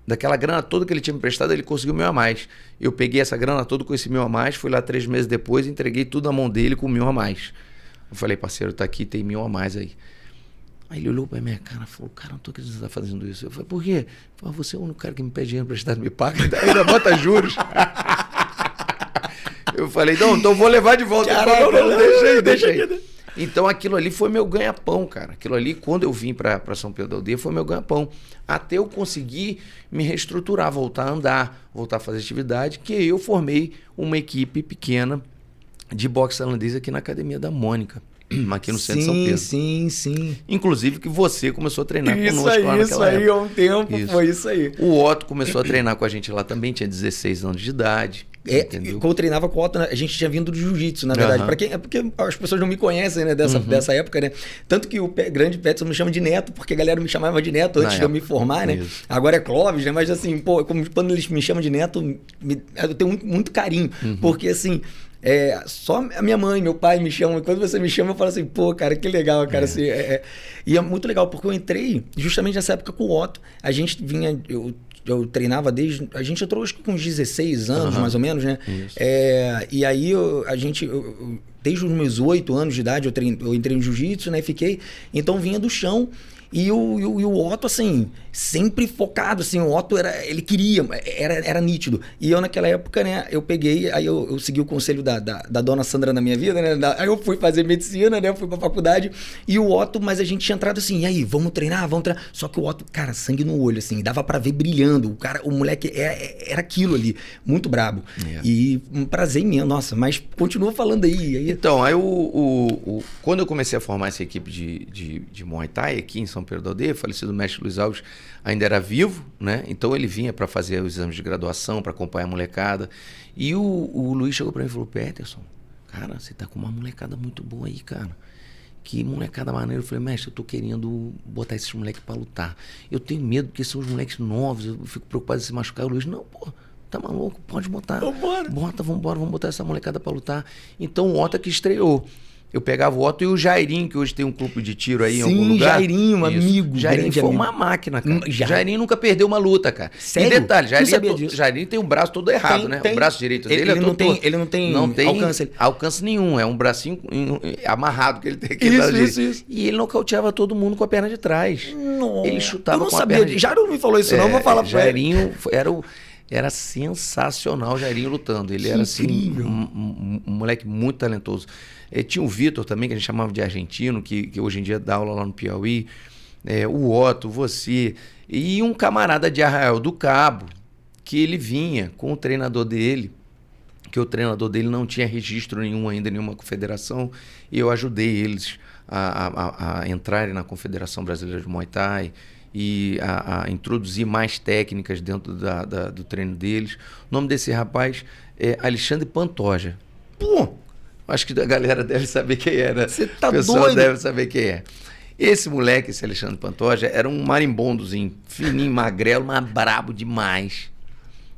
[SPEAKER 2] Daquela grana toda que ele tinha me emprestado, ele conseguiu 1.000 a mais. Eu peguei essa grana toda com esse 1.000 a mais, fui lá 3 meses depois e entreguei tudo na mão dele com 1.000 a mais. Eu falei, parceiro, tá aqui, tem 1.000 a mais aí. Aí ele olhou pra minha cara e falou, cara, não tô acreditando que você tá fazendo isso. Eu falei, por quê? Ele falou, você é o único cara que me pede dinheiro emprestado, me paga, ainda bota juros. Eu falei, não, então vou levar de volta.
[SPEAKER 1] Caraca,
[SPEAKER 2] ele falou, não, deixa aí. Então aquilo ali foi meu ganha-pão, cara. Aquilo ali, quando eu vim pra São Pedro da Aldeia, foi meu ganha-pão. Até eu conseguir me reestruturar, voltar a andar, voltar a fazer atividade, que eu formei uma equipe pequena de boxe tailandês aqui na Academia da Mônica, aqui no centro de São Pedro.
[SPEAKER 1] Sim.
[SPEAKER 2] Inclusive que você começou a treinar
[SPEAKER 1] Isso
[SPEAKER 2] conosco lá naquela época.
[SPEAKER 1] há um tempo, foi isso aí.
[SPEAKER 2] O Otto começou a treinar com a gente lá também, tinha 16 anos de idade. Entendeu?
[SPEAKER 1] Quando eu treinava com o Otto, a gente tinha vindo do jiu-jitsu, na verdade. É porque as pessoas não me conhecem, né, dessa época, né? Tanto que o grande Peterson me chama de Neto, porque a galera me chamava de Neto antes de eu me formar, né? Isso. Agora é Clóvis, né? Mas assim, pô, quando eles me chamam de Neto, eu tenho muito carinho. Porque assim, só a minha mãe, meu pai me chamam. Quando você me chama, eu falo assim, pô, cara, que legal, cara. Assim, e é muito legal, porque eu entrei justamente nessa época com o Otto. A gente vinha... Eu treinava desde... A gente entrou acho que com uns 16 anos, mais ou menos, né? E aí, desde os meus 8 anos de idade, eu entrei no jiu-jitsu, né? Fiquei... Então, vinha do chão. E o Otto, assim, sempre focado, assim, o Otto, ele queria, era nítido. E eu, naquela época, né, eu peguei, aí eu segui o conselho da dona Sandra na minha vida, né, aí eu fui fazer medicina, né, eu fui pra faculdade, e o Otto, mas a gente tinha entrado assim, e aí, vamos treinar? Só que o Otto, cara, sangue no olho, assim, dava pra ver brilhando, o moleque era aquilo ali, muito brabo. E um prazer imenso, nossa, mas continua falando aí.
[SPEAKER 2] Então, aí quando eu comecei a formar essa equipe de Muay Thai aqui em São Pedro da Aldeia, o falecido mestre Luiz Alves ainda era vivo, né? Então ele vinha para fazer os exames de graduação, para acompanhar a molecada. E o Luiz chegou para mim e falou: Peterson, cara, você tá com uma molecada muito boa aí, cara. Que molecada maneira. Eu falei: mestre, eu tô querendo botar esses moleques para lutar. Eu tenho medo porque são os moleques novos, eu fico preocupado de se machucar. O Luiz: não, pô, tá maluco, pode botar. Vambora, vamos botar essa molecada para lutar. Então o Otto que estreou. Eu pegava o Otto e o Jairinho, que hoje tem um clube de tiro aí em algum lugar.
[SPEAKER 1] Sim, Jairinho, amigo.
[SPEAKER 2] Jairinho foi uma máquina, cara. Jairinho nunca perdeu uma luta, cara.
[SPEAKER 1] Sério?
[SPEAKER 2] E detalhe, Jairinho tem um braço todo errado, né? O braço direito dele
[SPEAKER 1] ele não tem
[SPEAKER 2] alcance nenhum. É um bracinho amarrado que ele tem aqui.
[SPEAKER 1] Isso.
[SPEAKER 2] E ele nocauteava todo mundo com a perna de trás.
[SPEAKER 1] Nossa.
[SPEAKER 2] Ele chutava com a perna
[SPEAKER 1] de trás. Eu não sabia. Jairinho me falou isso, não. Vou falar pra ele.
[SPEAKER 2] Jairinho era sensacional o Jairinho lutando. Ele era assim, um moleque muito talentoso. Tinha o Vitor também, que a gente chamava de argentino, que hoje em dia dá aula lá no Piauí. O Otto, você. E um camarada de Arraial do Cabo, que ele vinha com o treinador dele, que o treinador dele não tinha registro nenhum ainda, nenhuma confederação, e eu ajudei eles a entrarem na Confederação Brasileira de Muay Thai e a introduzir mais técnicas dentro do treino deles. O nome desse rapaz é Alexandre Pantoja. Pô! Acho que a galera deve saber quem era.
[SPEAKER 1] Você tá doido?
[SPEAKER 2] O pessoal deve saber quem é. Esse moleque, esse Alexandre Pantoja, era um marimbondozinho, fininho, magrelo, mas brabo demais.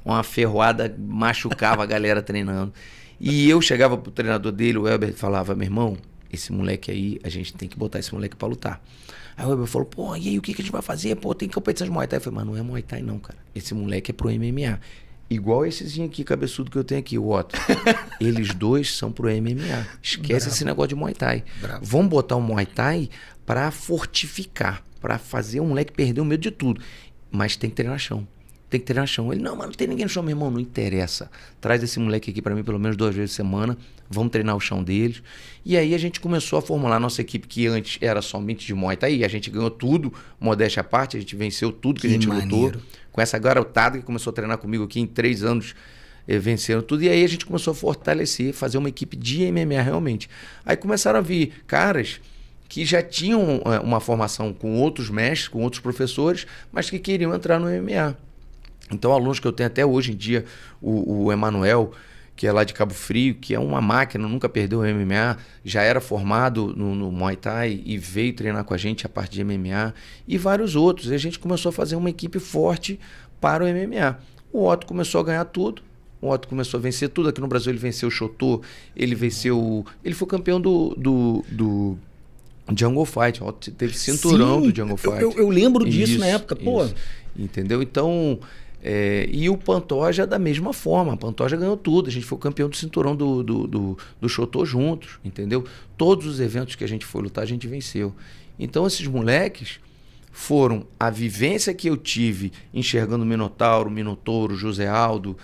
[SPEAKER 2] Uma ferroada, machucava a galera treinando. E eu chegava pro treinador dele, o Elber, falava: meu irmão, esse moleque aí, a gente tem que botar esse moleque pra lutar. Aí o Elber falou: pô, e aí, o que a gente vai fazer? Pô, tem competição de Muay Thai. Eu falei: mas não é Muay Thai não, cara. Esse moleque é pro MMA. Igual essezinho aqui, cabeçudo que eu tenho aqui, o Otto. Eles dois são pro MMA. Esquece esse negócio de Muay Thai. Vamos botar o Muay Thai pra fortificar, pra fazer o moleque perder o medo de tudo. Mas tem que treinar chão. Tem que treinar chão. Ele: não, mas não tem ninguém no chão, meu irmão. Não interessa. Traz esse moleque aqui pra mim pelo menos 2 vezes por semana. Vamos treinar o chão deles. E aí a gente começou a formular a nossa equipe, que antes era somente de Muay Thai. E a gente ganhou tudo, modéstia à parte. A gente venceu tudo que a gente lutou. Com essa garotada que começou a treinar comigo aqui em 3 anos, venceram tudo. E aí a gente começou a fortalecer, fazer uma equipe de MMA realmente. Aí começaram a vir caras que já tinham uma formação com outros mestres, com outros professores, mas que queriam entrar no MMA. Então, alunos que eu tenho até hoje em dia, o Emanuel, que é lá de Cabo Frio, que é uma máquina, nunca perdeu o MMA, já era formado no Muay Thai e veio treinar com a gente a parte de MMA, e vários outros. E a gente começou a fazer uma equipe forte para o MMA. O Otto começou a ganhar tudo, o Otto começou a vencer tudo. Aqui no Brasil ele venceu o Chotô, ele foi campeão do Jungle Fight. O Otto teve cinturão do Jungle Fight.
[SPEAKER 1] Eu lembro disso na época, pô.
[SPEAKER 2] Entendeu? Então... e o Pantoja da mesma forma. A Pantoja ganhou tudo. A gente foi campeão do cinturão do Chotô juntos, entendeu? Todos os eventos que a gente foi lutar, a gente venceu. Então esses moleques foram a vivência que eu tive enxergando Minotauro, Minotouro, José Aldo,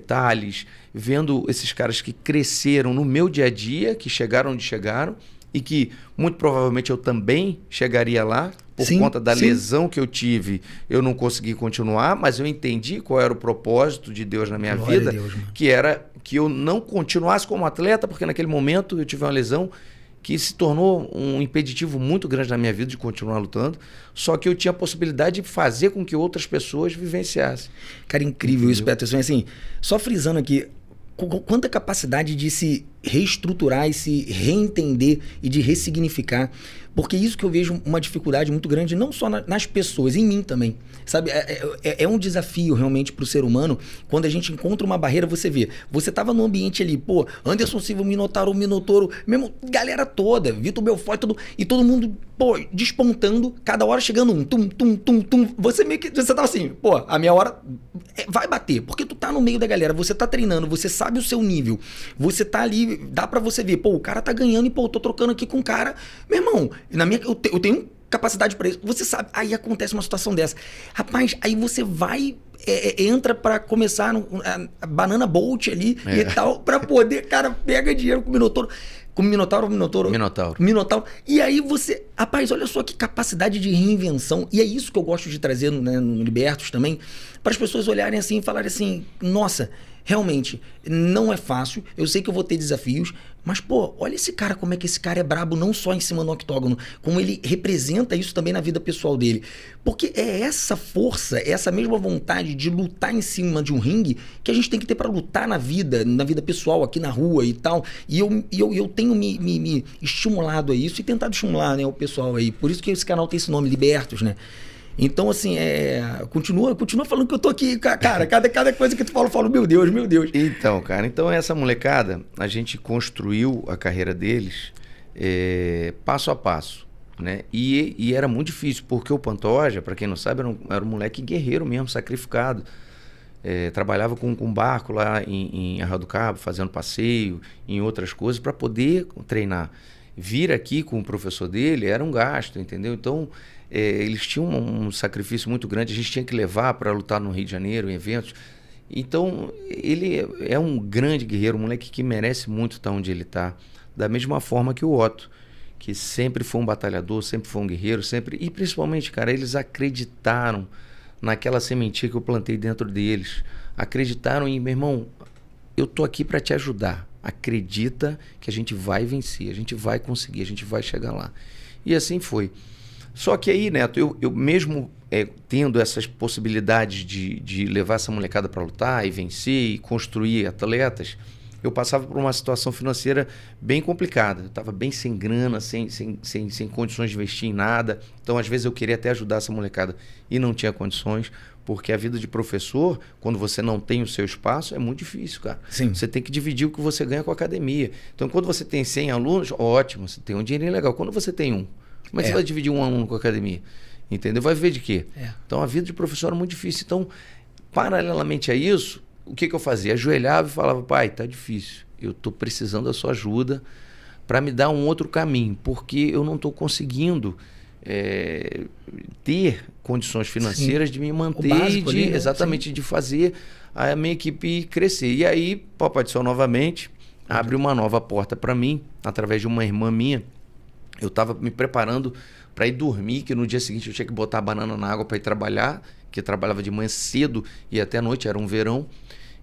[SPEAKER 2] Thales, vendo esses caras que cresceram no meu dia a dia, que chegaram onde chegaram, e que muito provavelmente eu também chegaria lá, por conta da lesão que eu tive, eu não consegui continuar, mas eu entendi qual era o propósito de Deus na minha vida, que era que eu não continuasse como atleta, porque naquele momento eu tive uma lesão que se tornou um impeditivo muito grande na minha vida de continuar lutando, só que eu tinha a possibilidade de fazer com que outras pessoas vivenciassem.
[SPEAKER 1] Cara, incrível isso, Peterson. Assim, só frisando aqui, quanta capacidade de se reestruturar e se reentender e de ressignificar. Porque isso que eu vejo uma dificuldade muito grande, não só nas pessoas, em mim também. Sabe, é um desafio realmente para o ser humano, quando a gente encontra uma barreira, você vê, você tava no ambiente ali, pô, Anderson Silva, Minotauro, mesmo galera toda, Vitor Belfort, e todo mundo, pô, despontando, cada hora chegando um, tum, tum, tum, tum, você tava assim, pô, a minha hora vai bater, porque tu tá no meio da galera, você tá treinando, você sabe o seu nível, você tá ali, dá pra você ver, pô, o cara tá ganhando e, pô, eu tô trocando aqui com o cara, meu irmão, eu tenho capacidade para isso, você sabe, aí acontece uma situação dessa, rapaz, aí você vai, entra para começar a Banana Bolt ali e tal, para poder, cara, pega dinheiro com o Minotauro, Minotauro. E aí você, rapaz, olha só que capacidade de reinvenção, e é isso que eu gosto de trazer no Libertos também, para as pessoas olharem assim e falarem assim, nossa, realmente, não é fácil, eu sei que eu vou ter desafios, mas, pô, olha esse cara, como é que esse cara é brabo, não só em cima do octógono, como ele representa isso também na vida pessoal dele. Porque é essa força, é essa mesma vontade de lutar em cima de um ringue que a gente tem que ter para lutar na vida pessoal, aqui na rua e tal. E eu tenho me estimulado a isso e tentado estimular, né, o pessoal aí. Por isso que esse canal tem esse nome, Libertos, né? Então, assim, continua falando que eu tô aqui, cara, cada coisa que tu fala, eu falo, meu Deus.
[SPEAKER 2] Então, cara, essa molecada, a gente construiu a carreira deles passo a passo, né? E era muito difícil, porque o Pantoja, para quem não sabe, era um moleque guerreiro mesmo, sacrificado. Trabalhava com barco lá em Arraial do Cabo, fazendo passeio, em outras coisas, para poder treinar. Vir aqui com o professor dele era um gasto, entendeu? Então, eles tinham um sacrifício muito grande, a gente tinha que levar para lutar no Rio de Janeiro, em eventos. Então, ele é um grande guerreiro, um moleque que merece muito estar onde ele está. Da mesma forma que o Otto, que sempre foi um batalhador, sempre foi um guerreiro, e principalmente, cara, eles acreditaram naquela sementinha que eu plantei dentro deles. Acreditaram em, meu irmão, eu tô aqui para te ajudar. Acredita que a gente vai vencer, a gente vai conseguir, a gente vai chegar lá. E assim foi. Só que aí, Neto, eu mesmo tendo essas possibilidades de levar essa molecada para lutar e vencer e construir atletas, eu passava por uma situação financeira bem complicada. Eu estava bem sem grana, sem condições de investir em nada. Então, às vezes, eu queria até ajudar essa molecada e não tinha condições, porque a vida de professor, quando você não tem o seu espaço, é muito difícil, cara.
[SPEAKER 1] Sim.
[SPEAKER 2] Você tem que dividir o que você ganha com a academia. Então, quando você tem 100 alunos, ótimo, você tem um dinheirinho legal. Quando você tem um, como é que você vai dividir um aluno com a academia? Entendeu? Vai viver de quê? Então, a vida de professor é muito difícil. Então, paralelamente a isso, o que eu fazia? Ajoelhava e falava, pai, tá difícil. Eu estou precisando da sua ajuda para me dar um outro caminho, porque eu não estou conseguindo ter condições financeiras de me manter
[SPEAKER 1] básico ali, né?
[SPEAKER 2] Exatamente, de fazer a minha equipe crescer. E aí, Papai do Céu novamente abre uma nova porta para mim, através de uma irmã minha. Eu estava me preparando para ir dormir, que no dia seguinte eu tinha que botar a banana na água para ir trabalhar, que eu trabalhava de manhã cedo e até a noite, era um verão.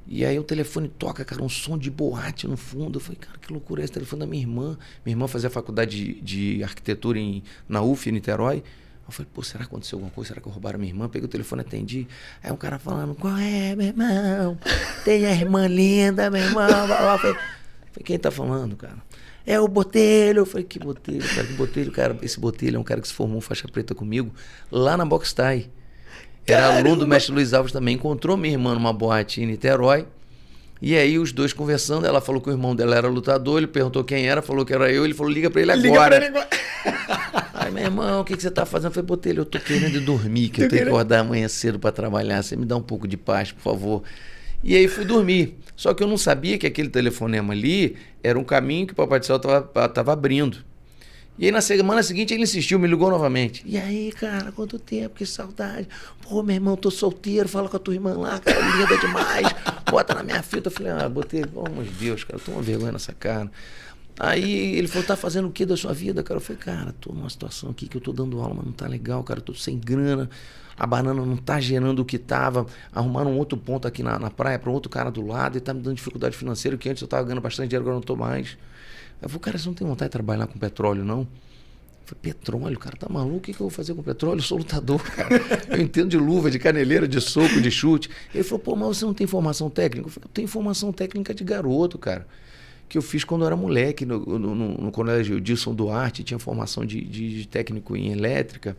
[SPEAKER 2] E aí o telefone toca, cara, um som de boate no fundo. Eu falei, cara, que loucura é esse telefone da minha irmã? Minha irmã fazia faculdade de arquitetura na UF, em Niterói. Eu falei, pô, será que aconteceu alguma coisa? Será que roubaram minha irmã? Peguei o telefone, atendi. Aí um cara falando, qual é, meu irmão? Tem a irmã linda, meu irmão. Eu falei, quem tá falando, cara? É o Botelho. Eu falei, que Botelho, cara? Que Botelho, cara? Esse Botelho é um cara que se formou faixa preta comigo lá na Box Thai. Era aluno do mestre Luiz Alves também. Encontrou minha irmã numa boate em Niterói. E aí os dois conversando, ela falou que o irmão dela era lutador, ele perguntou quem era, falou que era eu, ele falou, liga pra ele agora. Liga pra ele agora. Aí, meu irmão, o que você tá fazendo? Eu falei, Botelho, eu tô querendo dormir, que eu tenho que acordar amanhã cedo pra trabalhar, você me dá um pouco de paz, por favor. E aí fui dormir. Só que eu não sabia que aquele telefonema ali era um caminho que o Papai do Céu tava abrindo. E aí na semana seguinte ele insistiu, me ligou novamente. E aí, cara, quanto tempo, que saudade. Pô, meu irmão, tô solteiro, fala com a tua irmã lá, cara, linda demais. Bota na minha fita. Eu falei, Botelho, pelo amor de Deus, cara, eu tô uma vergonha nessa cara. Aí ele falou, tá fazendo o que da sua vida, cara? Eu falei, cara, tô numa situação aqui que eu tô dando aula, mas não tá legal, cara, eu tô sem grana, a banana não tá gerando o que tava, arrumaram um outro ponto aqui na praia para um outro cara do lado e tá me dando dificuldade financeira, que antes eu tava ganhando bastante dinheiro, agora eu não tô mais. Eu falei, cara, você não tem vontade de trabalhar com petróleo, não? Eu falei, petróleo, cara, tá maluco? O que eu vou fazer com petróleo? Eu sou lutador, cara. Eu entendo de luva, de caneleira, de soco, de chute. Ele falou, pô, mas você não tem formação técnica? Eu falei, eu tenho formação técnica de garoto, cara, que eu fiz quando eu era moleque, no colégio Dilson Duarte, tinha formação de técnico em elétrica.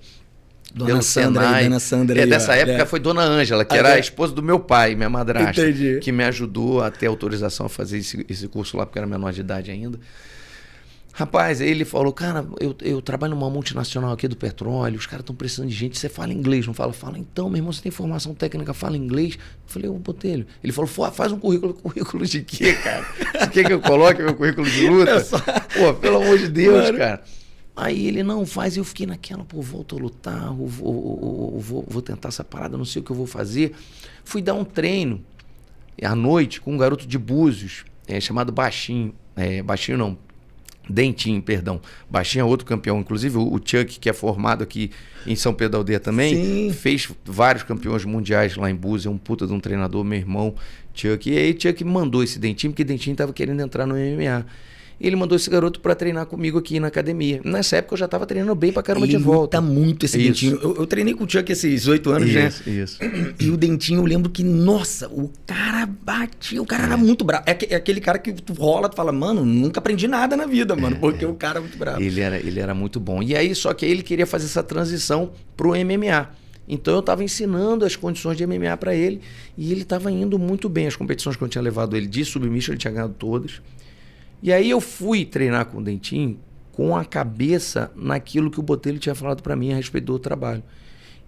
[SPEAKER 1] Dona Sandra.
[SPEAKER 2] É, dessa época foi Dona Ângela, que era a esposa do meu pai, minha madrasta.
[SPEAKER 1] Entendi.
[SPEAKER 2] Que me ajudou a ter autorização a fazer esse curso lá, porque eu era menor de idade ainda. Rapaz, aí ele falou, cara, eu trabalho numa multinacional aqui do petróleo, os caras estão precisando de gente, você fala inglês, não fala? Fala, então, meu irmão, você tem formação técnica, fala inglês? Eu falei, ô Botelho. Ele falou, faz um currículo de quê, cara? Você quer que eu coloque meu currículo de luta? Pô, pelo amor de Deus, cara. Aí ele, não, faz, eu fiquei naquela, pô, volto a lutar, vou tentar essa parada, não sei o que eu vou fazer. Fui dar um treino à noite com um garoto de Búzios, chamado Baixinho, Baixinho não, Dentinho, perdão. Baixinho é outro campeão, inclusive o Chuck, que é formado aqui em São Pedro da Aldeia também, sim, fez vários campeões mundiais lá em Búzios, é um puta de um treinador, meu irmão, Chuck. E aí Chuck me mandou esse Dentinho, porque Dentinho tava querendo entrar no MMA. Ele mandou esse garoto para treinar comigo aqui na academia. Nessa época eu já tava treinando bem pra caramba de volta.
[SPEAKER 1] Ele luta muito esse Dentinho. Eu treinei com o Chuck esses 8 anos, né?
[SPEAKER 2] Isso.
[SPEAKER 1] E o Dentinho, eu lembro que, nossa, o cara batia, o cara era muito bravo. É aquele cara que tu rola, tu fala, mano, nunca aprendi nada na vida, mano, porque o cara é muito bravo.
[SPEAKER 2] Ele era muito bom. E aí, só que ele queria fazer essa transição pro MMA. Então eu estava ensinando as condições de MMA para ele e ele estava indo muito bem. As competições que eu tinha levado ele de submission, ele tinha ganhado todas. E aí eu fui treinar com o Dentinho com a cabeça naquilo que o Botelho tinha falado para mim a respeito do trabalho.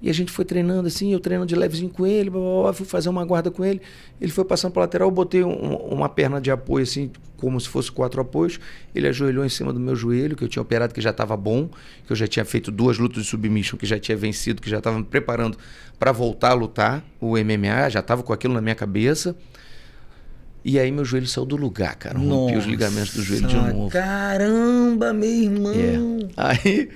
[SPEAKER 2] E a gente foi treinando assim, eu treinando de levezinho com ele, fui fazer uma guarda com ele, ele foi passando para lateral, eu botei uma perna de apoio assim, como se fosse 4 apoios, ele ajoelhou em cima do meu joelho, que eu tinha operado, que já estava bom, que eu já tinha feito 2 lutas de submission, que já tinha vencido, que já estava me preparando para voltar a lutar o MMA, já estava com aquilo na minha cabeça. E aí meu joelho saiu do lugar, cara. Rompi os ligamentos do joelho de novo.
[SPEAKER 1] Caramba, meu irmão.
[SPEAKER 2] Aí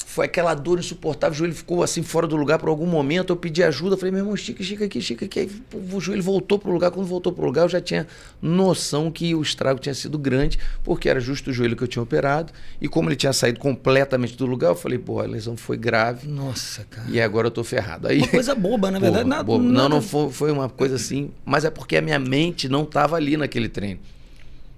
[SPEAKER 2] foi aquela dor insuportável, o joelho ficou assim fora do lugar por algum momento, eu pedi ajuda, falei, meu irmão, estica aqui. Aí o joelho voltou pro lugar, quando voltou pro lugar eu já tinha noção que o estrago tinha sido grande, porque era justo o joelho que eu tinha operado, e como ele tinha saído completamente do lugar, eu falei, pô, a lesão foi grave.
[SPEAKER 1] Nossa, cara.
[SPEAKER 2] E agora eu tô ferrado. Aí,
[SPEAKER 1] uma coisa boba, na verdade.
[SPEAKER 2] Boba. Não foi uma coisa assim, mas é porque a minha mente não tava ali naquele treino.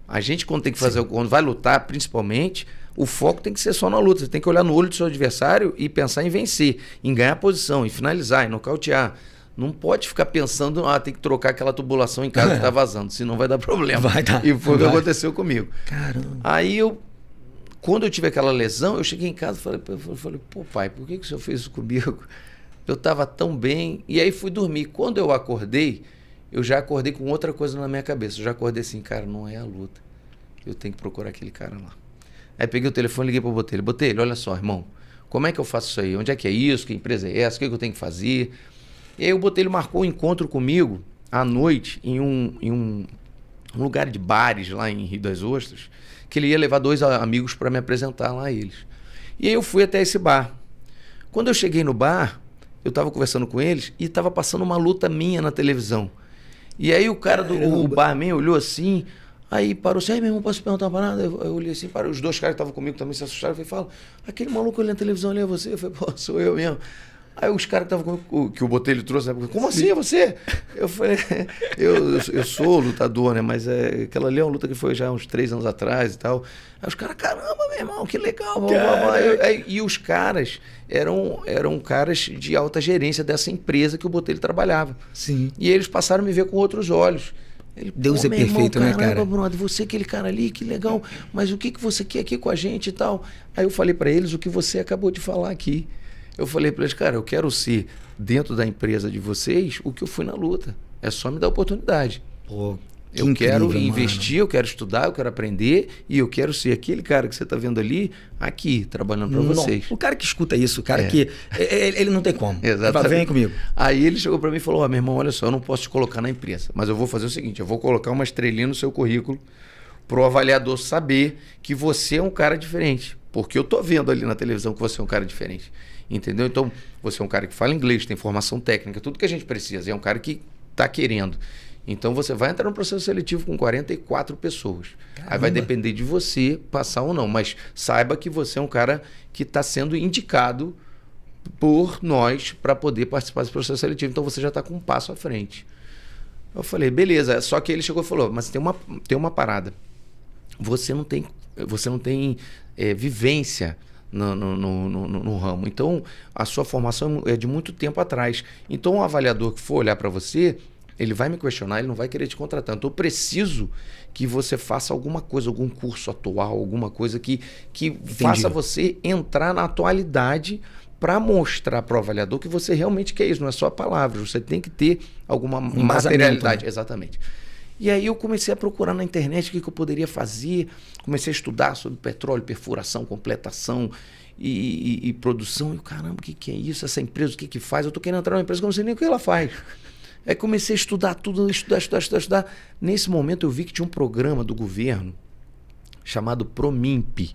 [SPEAKER 2] A gente, quando tem que fazer, quando vai lutar, principalmente, o foco tem que ser só na luta. Você tem que olhar no olho do seu adversário e pensar em vencer, em ganhar posição, em finalizar, em nocautear. Não pode ficar pensando, tem que trocar aquela tubulação em casa que tá vazando, senão vai dar problema.
[SPEAKER 1] Vai dar.
[SPEAKER 2] E foi o que aconteceu comigo.
[SPEAKER 1] Caramba.
[SPEAKER 2] Aí quando eu tive aquela lesão, eu cheguei em casa e falei, pô pai, por que o senhor fez isso comigo? Eu tava tão bem. E aí fui dormir. Quando eu acordei, eu já acordei com outra coisa na minha cabeça. Eu já acordei assim, cara, não é a luta. Eu tenho que procurar aquele cara lá. Aí peguei o telefone e liguei para o Botelho. Botelho, olha só, irmão, como é que eu faço isso aí? Onde é que é isso? Que empresa é essa? O que eu tenho que fazer? E aí o Botelho marcou um encontro comigo à noite em um lugar de bares lá em Rio das Ostras, que ele ia levar 2 amigos para me apresentar lá a eles. E aí eu fui até esse bar. Quando eu cheguei no bar, eu estava conversando com eles e estava passando uma luta minha na televisão. E aí o cara do barman olhou assim... Aí parou assim, meu irmão, posso perguntar uma parada? Eu olhei assim, os 2 caras que estavam comigo também se assustaram. Eu falei, fala, aquele maluco ali na televisão ali é você? Eu falei, pô, sou eu mesmo. Aí os caras que estavam comigo, que o Botelho trouxe, né? Como assim é você? Eu falei, eu sou lutador, né? Mas aquela ali é uma luta que foi já uns 3 anos atrás e tal. Aí os caras, caramba, meu irmão, que legal. E os caras eram caras de alta gerência dessa empresa que o Botelho trabalhava.
[SPEAKER 1] Sim.
[SPEAKER 2] E eles passaram a me ver com outros olhos. Ele,
[SPEAKER 1] Deus é perfeito,
[SPEAKER 2] irmão,
[SPEAKER 1] né, cara?
[SPEAKER 2] Brother, você é aquele cara ali, que legal, mas o que você quer aqui com a gente e tal? Aí eu falei para eles o que você acabou de falar aqui. Eu falei para eles, cara, eu quero ser dentro da empresa de vocês o que eu fui na luta. É só me dar oportunidade.
[SPEAKER 1] Pô,
[SPEAKER 2] eu quero investir, eu quero estudar, eu quero aprender e eu quero ser aquele cara que você tá vendo ali, aqui, trabalhando para vocês.
[SPEAKER 1] O cara que escuta isso, o cara que... Ele não tem como.
[SPEAKER 2] Exatamente.
[SPEAKER 1] Vem comigo.
[SPEAKER 2] Aí ele chegou para mim e falou, meu irmão, olha só, eu não posso te colocar na empresa, mas eu vou fazer o seguinte, eu vou colocar uma estrelinha no seu currículo, pro avaliador saber que você é um cara diferente. Porque eu tô vendo ali na televisão que você é um cara diferente. Entendeu? Então, você é um cara que fala inglês, tem formação técnica, tudo que a gente precisa. É um cara que tá querendo. Então, você vai entrar no processo seletivo com 44 pessoas.
[SPEAKER 1] Caramba.
[SPEAKER 2] Aí vai depender de você passar ou não. Mas saiba que você é um cara que está sendo indicado por nós para poder participar desse processo seletivo. Então, você já está com um passo à frente. Eu falei, beleza. Só que ele chegou e falou, mas tem uma parada. Você não tem vivência no ramo. Então, a sua formação é de muito tempo atrás. Então, o avaliador que for olhar para você, ele vai me questionar, ele não vai querer te contratar. Então, eu preciso que você faça alguma coisa, algum curso atual, alguma coisa que faça você entrar na atualidade para mostrar para o avaliador que você realmente quer isso. Não é só palavras, você tem que ter alguma materialidade. Né? Exatamente. E aí eu comecei a procurar na internet o que eu poderia fazer, comecei a estudar sobre petróleo, perfuração, completação e produção. E caramba, o que é isso? Essa empresa, o que faz? Eu estou querendo entrar numa empresa que eu não sei nem o que ela faz. Aí comecei a estudar tudo, estudar. Nesse momento eu vi que tinha um programa do governo chamado PROMIMP.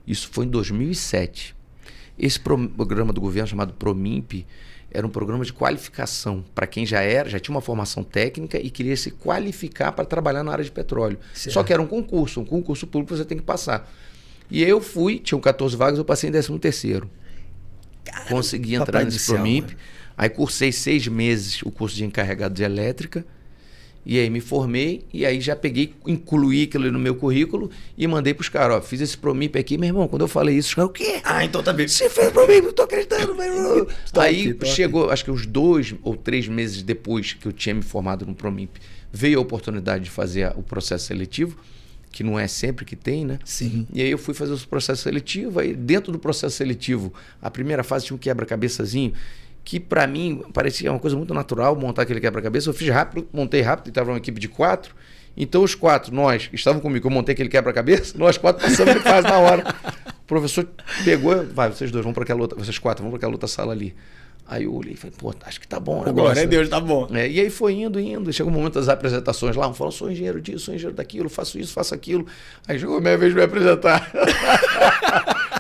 [SPEAKER 2] Isso foi em 2007. Esse programa do governo chamado PROMIMP era um programa de qualificação para quem já tinha uma formação técnica e queria se qualificar para trabalhar na área de petróleo. Certo. Só que era um concurso público você tem que passar. E aí eu fui, tinham 14 vagas, eu passei em 13º. Consegui entrar nesse PROMIMP. Aí cursei 6 meses o curso de encarregado de elétrica. E aí me formei. E aí já incluí aquilo no meu currículo e mandei para os caras. Ó, fiz esse PROMIMP aqui. Meu irmão, quando eu falei isso, os caras, o quê?
[SPEAKER 1] Ah, então tá bem.
[SPEAKER 2] Você fez PROMIMP? Não tô acreditando, meu irmão. Aí chegou, acho que uns 2 ou 3 meses depois que eu tinha me formado no PROMIMP, veio a oportunidade de fazer o processo seletivo, que não é sempre que tem, né?
[SPEAKER 1] Sim.
[SPEAKER 2] E aí eu fui fazer o processo seletivo. Aí dentro do processo seletivo, a primeira fase tinha um quebra-cabeçazinho, que para mim parecia uma coisa muito natural montar aquele quebra-cabeça. Eu fiz rápido, montei rápido, e estava uma equipe de 4. Então os 4, nós que estavam comigo, eu montei aquele quebra-cabeça, nós 4 passamos de fase na hora. O professor pegou, vai, vocês 2 vão para aquela outra, vocês 4 vão para aquela outra sala ali. Aí eu olhei e falei, pô, acho que tá bom.
[SPEAKER 1] Glória a Deus, tá bom.
[SPEAKER 2] E aí foi indo. Chegou o momento das apresentações lá, um falou, sou engenheiro disso, sou engenheiro daquilo, faço isso, faço aquilo. Aí chegou a minha vez de me apresentar.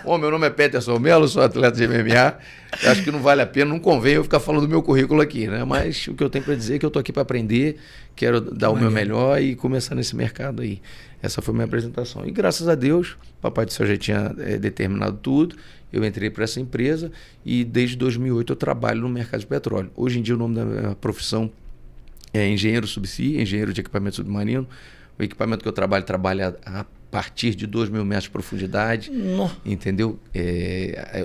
[SPEAKER 2] Bom, meu nome é Peterson Melo, sou atleta de MMA. Acho que não vale a pena, não convém eu ficar falando do meu currículo aqui, né? Mas o que eu tenho para dizer é que eu tô aqui para aprender, quero dar o meu melhor e começar nesse mercado aí. Essa foi a minha apresentação. E graças a Deus, Papai do Céu já tinha determinado tudo. Eu entrei para essa empresa e desde 2008 eu trabalho no mercado de petróleo. Hoje em dia o nome da minha profissão é engenheiro subsea, engenheiro de equipamento submarino. O equipamento que eu trabalho a partir de 2.000 metros de profundidade.
[SPEAKER 1] Nossa.
[SPEAKER 2] Entendeu?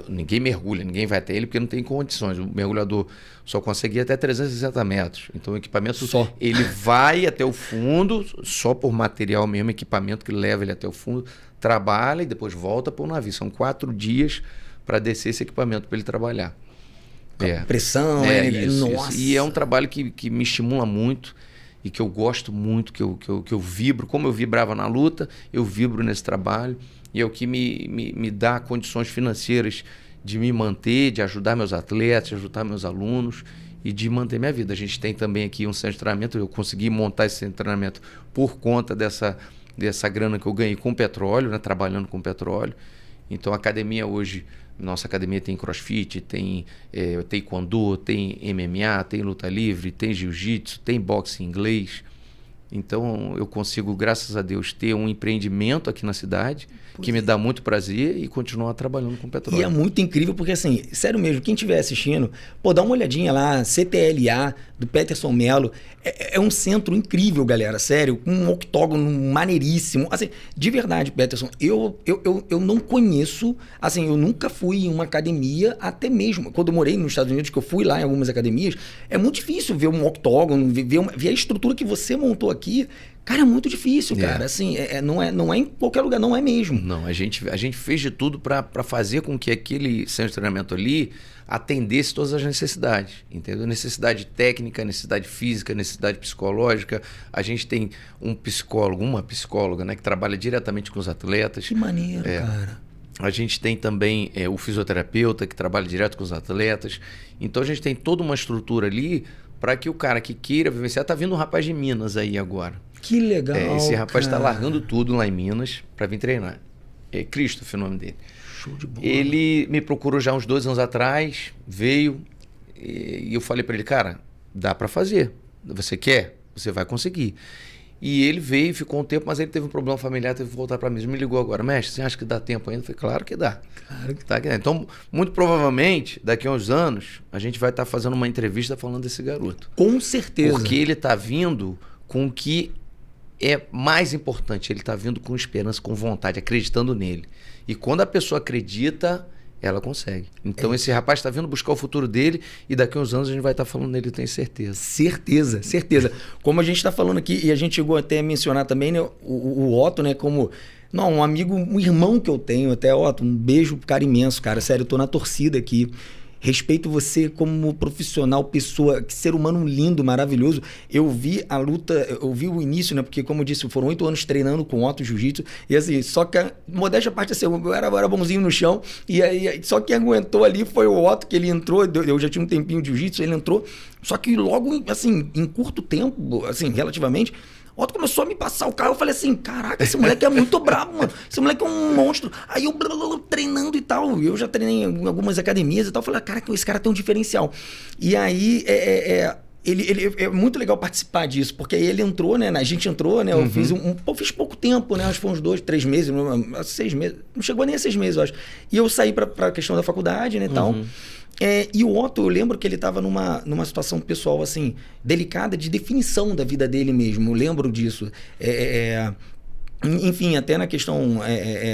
[SPEAKER 2] Ninguém mergulha, ninguém vai até ele porque não tem condições. O mergulhador só consegue ir até 360 metros. Então o equipamento ele vai até o fundo, só por material mesmo, equipamento que leva ele até o fundo, trabalha e depois volta para o navio. São 4 dias para descer esse equipamento para ele trabalhar.
[SPEAKER 1] Pressão,
[SPEAKER 2] isso,
[SPEAKER 1] nossa.
[SPEAKER 2] Isso. E é um trabalho que me estimula muito e que eu gosto muito, que eu vibro. Como eu vibrava na luta, eu vibro nesse trabalho. E é o que me dá condições financeiras de me manter, de ajudar meus atletas, de ajudar meus alunos e de manter minha vida. A gente tem também aqui um centro de treinamento. Eu consegui montar esse centro de treinamento por conta dessa grana que eu ganhei com petróleo, né, trabalhando com petróleo. Então a academia hoje, nossa academia tem crossfit, tem taekwondo, tem MMA, tem luta livre, tem jiu-jitsu, tem boxe inglês. Então eu consigo, graças a Deus, ter um empreendimento aqui na cidade que me dá muito prazer e continuar trabalhando com petróleo.
[SPEAKER 1] E é muito incrível porque, assim, sério mesmo, quem estiver assistindo, dá uma olhadinha lá, CTLA, do Peterson Melo. É um centro incrível, galera, sério, com um octógono maneiríssimo. Assim, de verdade, Peterson, eu não conheço, assim, eu nunca fui em uma academia, até mesmo quando eu morei nos Estados Unidos, que eu fui lá em algumas academias, é muito difícil ver um octógono, ver a estrutura que você montou aqui. Cara, é muito difícil, cara. Assim, não é em qualquer lugar, não é mesmo.
[SPEAKER 2] Não, a gente fez de tudo para fazer com que aquele centro de treinamento ali atendesse todas as necessidades, entendeu? Necessidade técnica, necessidade física, necessidade psicológica. A gente tem um psicólogo, uma psicóloga, né, que trabalha diretamente com os atletas.
[SPEAKER 1] Que maneiro, cara.
[SPEAKER 2] A gente tem também o fisioterapeuta que trabalha direto com os atletas. Então a gente tem toda uma estrutura ali para que o cara que queira vivenciar, tá vindo um rapaz de Minas aí agora.
[SPEAKER 1] Que legal,
[SPEAKER 2] Esse rapaz está
[SPEAKER 1] cara.
[SPEAKER 2] largando tudo lá em Minas para vir treinar. É Christopher o nome dele.
[SPEAKER 1] Show de bola.
[SPEAKER 2] Ele me procurou já uns 2 anos atrás, veio e eu falei para ele, cara, dá para fazer. Você quer? Você vai conseguir. E ele veio, ficou um tempo, mas ele teve um problema familiar, teve que voltar para mim. Ele me ligou agora, mestre, você acha que dá tempo ainda? Eu falei, claro que dá.
[SPEAKER 1] Claro que
[SPEAKER 2] Tá, então, muito provavelmente, daqui a uns anos, a gente vai estar fazendo uma entrevista falando desse garoto.
[SPEAKER 1] Com certeza.
[SPEAKER 2] Porque ele está vindo com o que é mais importante. Ele está vindo com esperança, com vontade, acreditando nele. E quando a pessoa acredita, ela consegue. Então esse rapaz está vindo buscar o futuro dele e daqui a uns anos a gente vai estar falando nele, eu tenho certeza.
[SPEAKER 1] Certeza, certeza. Como a gente está falando aqui, e a gente chegou até a mencionar também, né, o Otto, né, como não, um amigo, um irmão que eu tenho, até, Otto, um beijo, cara, imenso, cara. Sério, eu tô na torcida aqui. Respeito você como profissional, pessoa, que ser humano lindo, maravilhoso. Eu vi a luta, eu vi o início, né? Porque, como eu disse, foram 8 anos treinando com Otto Jiu-Jitsu. E assim, só que a modéstia à parte, assim, eu era bonzinho no chão. E aí, só quem aguentou ali foi o Otto, que ele entrou. Eu já tinha um tempinho de Jiu-Jitsu, ele entrou. Só que logo, assim, em curto tempo, assim, relativamente, o Otto começou a me passar o carro. Eu falei assim, caraca, esse moleque é muito brabo, mano. Esse moleque é um monstro. Aí eu treinando e tal. Eu já treinei em algumas academias e tal. Eu falei, cara, esse cara tem um diferencial. E aí, ele é muito legal participar disso. Porque aí ele entrou, né? A gente entrou, né? Eu fiz pouco tempo, né? Acho que foi uns 2, 3 meses, 6 meses. Não chegou nem a 6 meses, eu acho. E eu saí pra questão da faculdade, né? E tal. E o Otto, eu lembro que ele estava numa situação pessoal, assim, delicada, de definição da vida dele mesmo. Eu lembro disso. Enfim, até na questão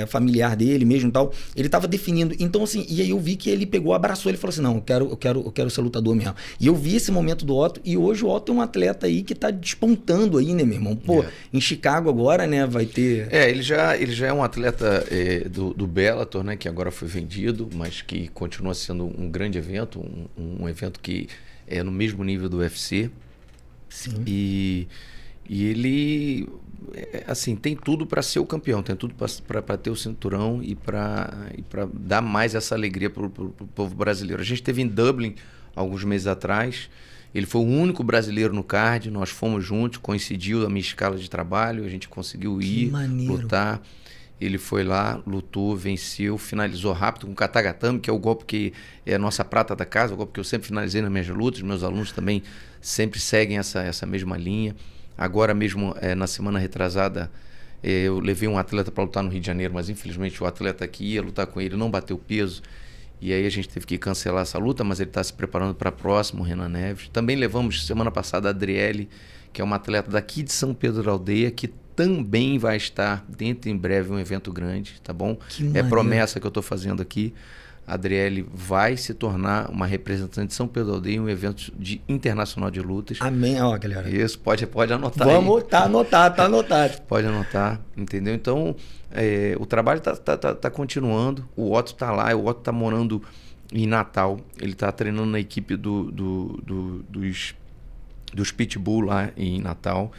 [SPEAKER 1] familiar dele mesmo e tal, ele estava definindo. Então, assim, e aí eu vi que ele pegou, abraçou, ele falou assim, não, eu quero ser lutador mesmo. E eu vi esse momento do Otto, e hoje o Otto é um atleta aí que tá despontando aí, né, meu irmão? Pô, em Chicago agora, né, vai ter...
[SPEAKER 2] Ele já é um atleta do Bellator, né, que agora foi vendido, mas que continua sendo um grande evento, um evento que é no mesmo nível do UFC.
[SPEAKER 1] Sim.
[SPEAKER 2] E ele... assim, tem tudo para ser o campeão, tem tudo para ter o cinturão e para dar mais essa alegria para o povo brasileiro. A gente esteve em Dublin alguns meses atrás, ele foi o único brasileiro no card, nós fomos juntos, coincidiu a minha escala de trabalho, a gente conseguiu ir, lutar. Ele foi lá, lutou, venceu, finalizou rápido com o Katagatame, que é o golpe que é a nossa prata da casa, o golpe que eu sempre finalizei nas minhas lutas, meus alunos também sempre seguem essa mesma linha. Agora mesmo, na semana retrasada, eu levei um atleta para lutar no Rio de Janeiro, mas infelizmente o atleta que ia lutar com ele não bateu peso. E aí a gente teve que cancelar essa luta, mas ele está se preparando para a próxima, o Renan Neves. Também levamos semana passada a Adriele, que é uma atleta daqui de São Pedro da Aldeia, que também vai estar dentro em breve um evento grande, tá bom? É promessa que eu estou fazendo aqui. A Adriele vai se tornar uma representante de São Pedro da Aldeia em um evento internacional de lutas.
[SPEAKER 1] Amém, ó, galera.
[SPEAKER 2] Isso, pode anotar.
[SPEAKER 1] Vamos, aí. Tá anotado.
[SPEAKER 2] Pode anotar, entendeu? Então, o trabalho tá continuando. O Otto tá lá, o Otto tá morando em Natal. Ele tá treinando na equipe dos Pitbull lá em Natal.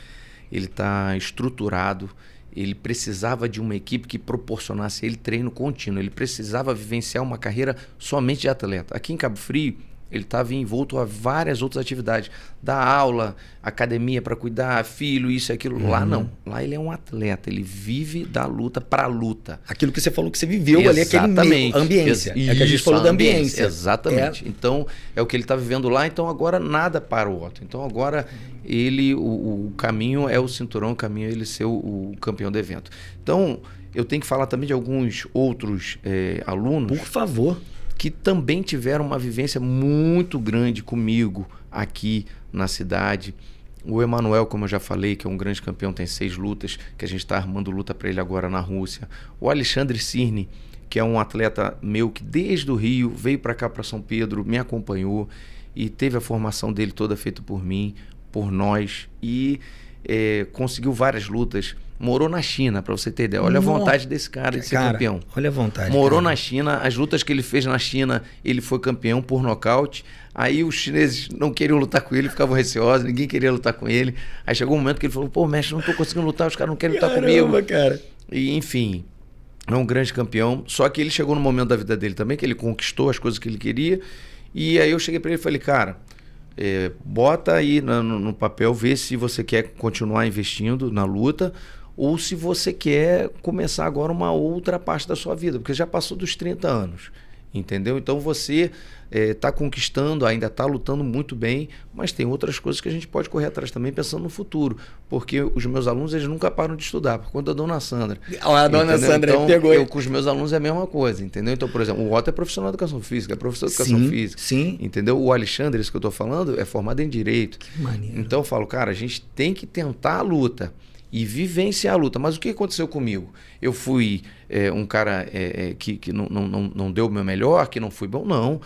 [SPEAKER 2] Ele tá estruturado. Ele precisava de uma equipe que proporcionasse ele treino contínuo. Ele precisava vivenciar uma carreira somente de atleta. Aqui em Cabo Frio, ele estava envolto a várias outras atividades. Dar aula, academia para cuidar, filho, isso e aquilo. Lá não. Lá ele é um atleta. Ele vive da luta para a luta.
[SPEAKER 1] Aquilo que você falou que você viveu ali, aquele meio, ambiência.
[SPEAKER 2] Isso,
[SPEAKER 1] é que a gente falou da ambiência.
[SPEAKER 2] Exatamente. Então, é o que ele está vivendo lá. Então, agora nada para o Otto. Então, agora o caminho é o cinturão, o caminho é ele ser o campeão do evento. Então, eu tenho que falar também de alguns outros alunos.
[SPEAKER 1] Por favor.
[SPEAKER 2] Que também tiveram uma vivência muito grande comigo aqui na cidade. O Emanuel, como eu já falei, que é um grande campeão, tem 6 lutas, que a gente está armando luta para ele agora na Rússia. O Alexandre Cirne, que é um atleta meu que desde o Rio veio para cá, para São Pedro, me acompanhou e teve a formação dele toda feita por mim, por nós, e conseguiu várias lutas. Morou na China, para você ter ideia. Olha a vontade desse cara de ser campeão.
[SPEAKER 1] Olha a vontade.
[SPEAKER 2] Morou na China, as lutas que ele fez na China, ele foi campeão por nocaute. Aí os chineses não queriam lutar com ele, ficavam receosos, ninguém queria lutar com ele. Aí chegou um momento que ele falou, pô, mestre, não tô conseguindo lutar, os caras não querem lutar comigo.
[SPEAKER 1] Cara.
[SPEAKER 2] E, enfim, é um grande campeão. Só que ele chegou no momento da vida dele também, que ele conquistou as coisas que ele queria. E aí eu cheguei para ele e falei, cara, bota aí no papel, vê se você quer continuar investindo na luta ou se você quer começar agora uma outra parte da sua vida, porque já passou dos 30 anos, entendeu? Então você está conquistando, ainda está lutando muito bem, mas tem outras coisas que a gente pode correr atrás também pensando no futuro, porque os meus alunos eles nunca param de estudar, por conta da dona Sandra.
[SPEAKER 1] A dona Sandra
[SPEAKER 2] então,
[SPEAKER 1] pegou.
[SPEAKER 2] Eu com os meus alunos é a mesma coisa, entendeu? Então, por exemplo, o Otto é profissional de educação física, é professor de educação física,
[SPEAKER 1] sim.
[SPEAKER 2] entendeu? O Alexandre, esse que eu estou falando, é formado em Direito.
[SPEAKER 1] Que maneiro.
[SPEAKER 2] Então eu falo, cara, a gente tem que tentar a luta e vivenciar a luta. Mas o que aconteceu comigo? Eu fui um cara que não deu o meu melhor, que não fui bom, não.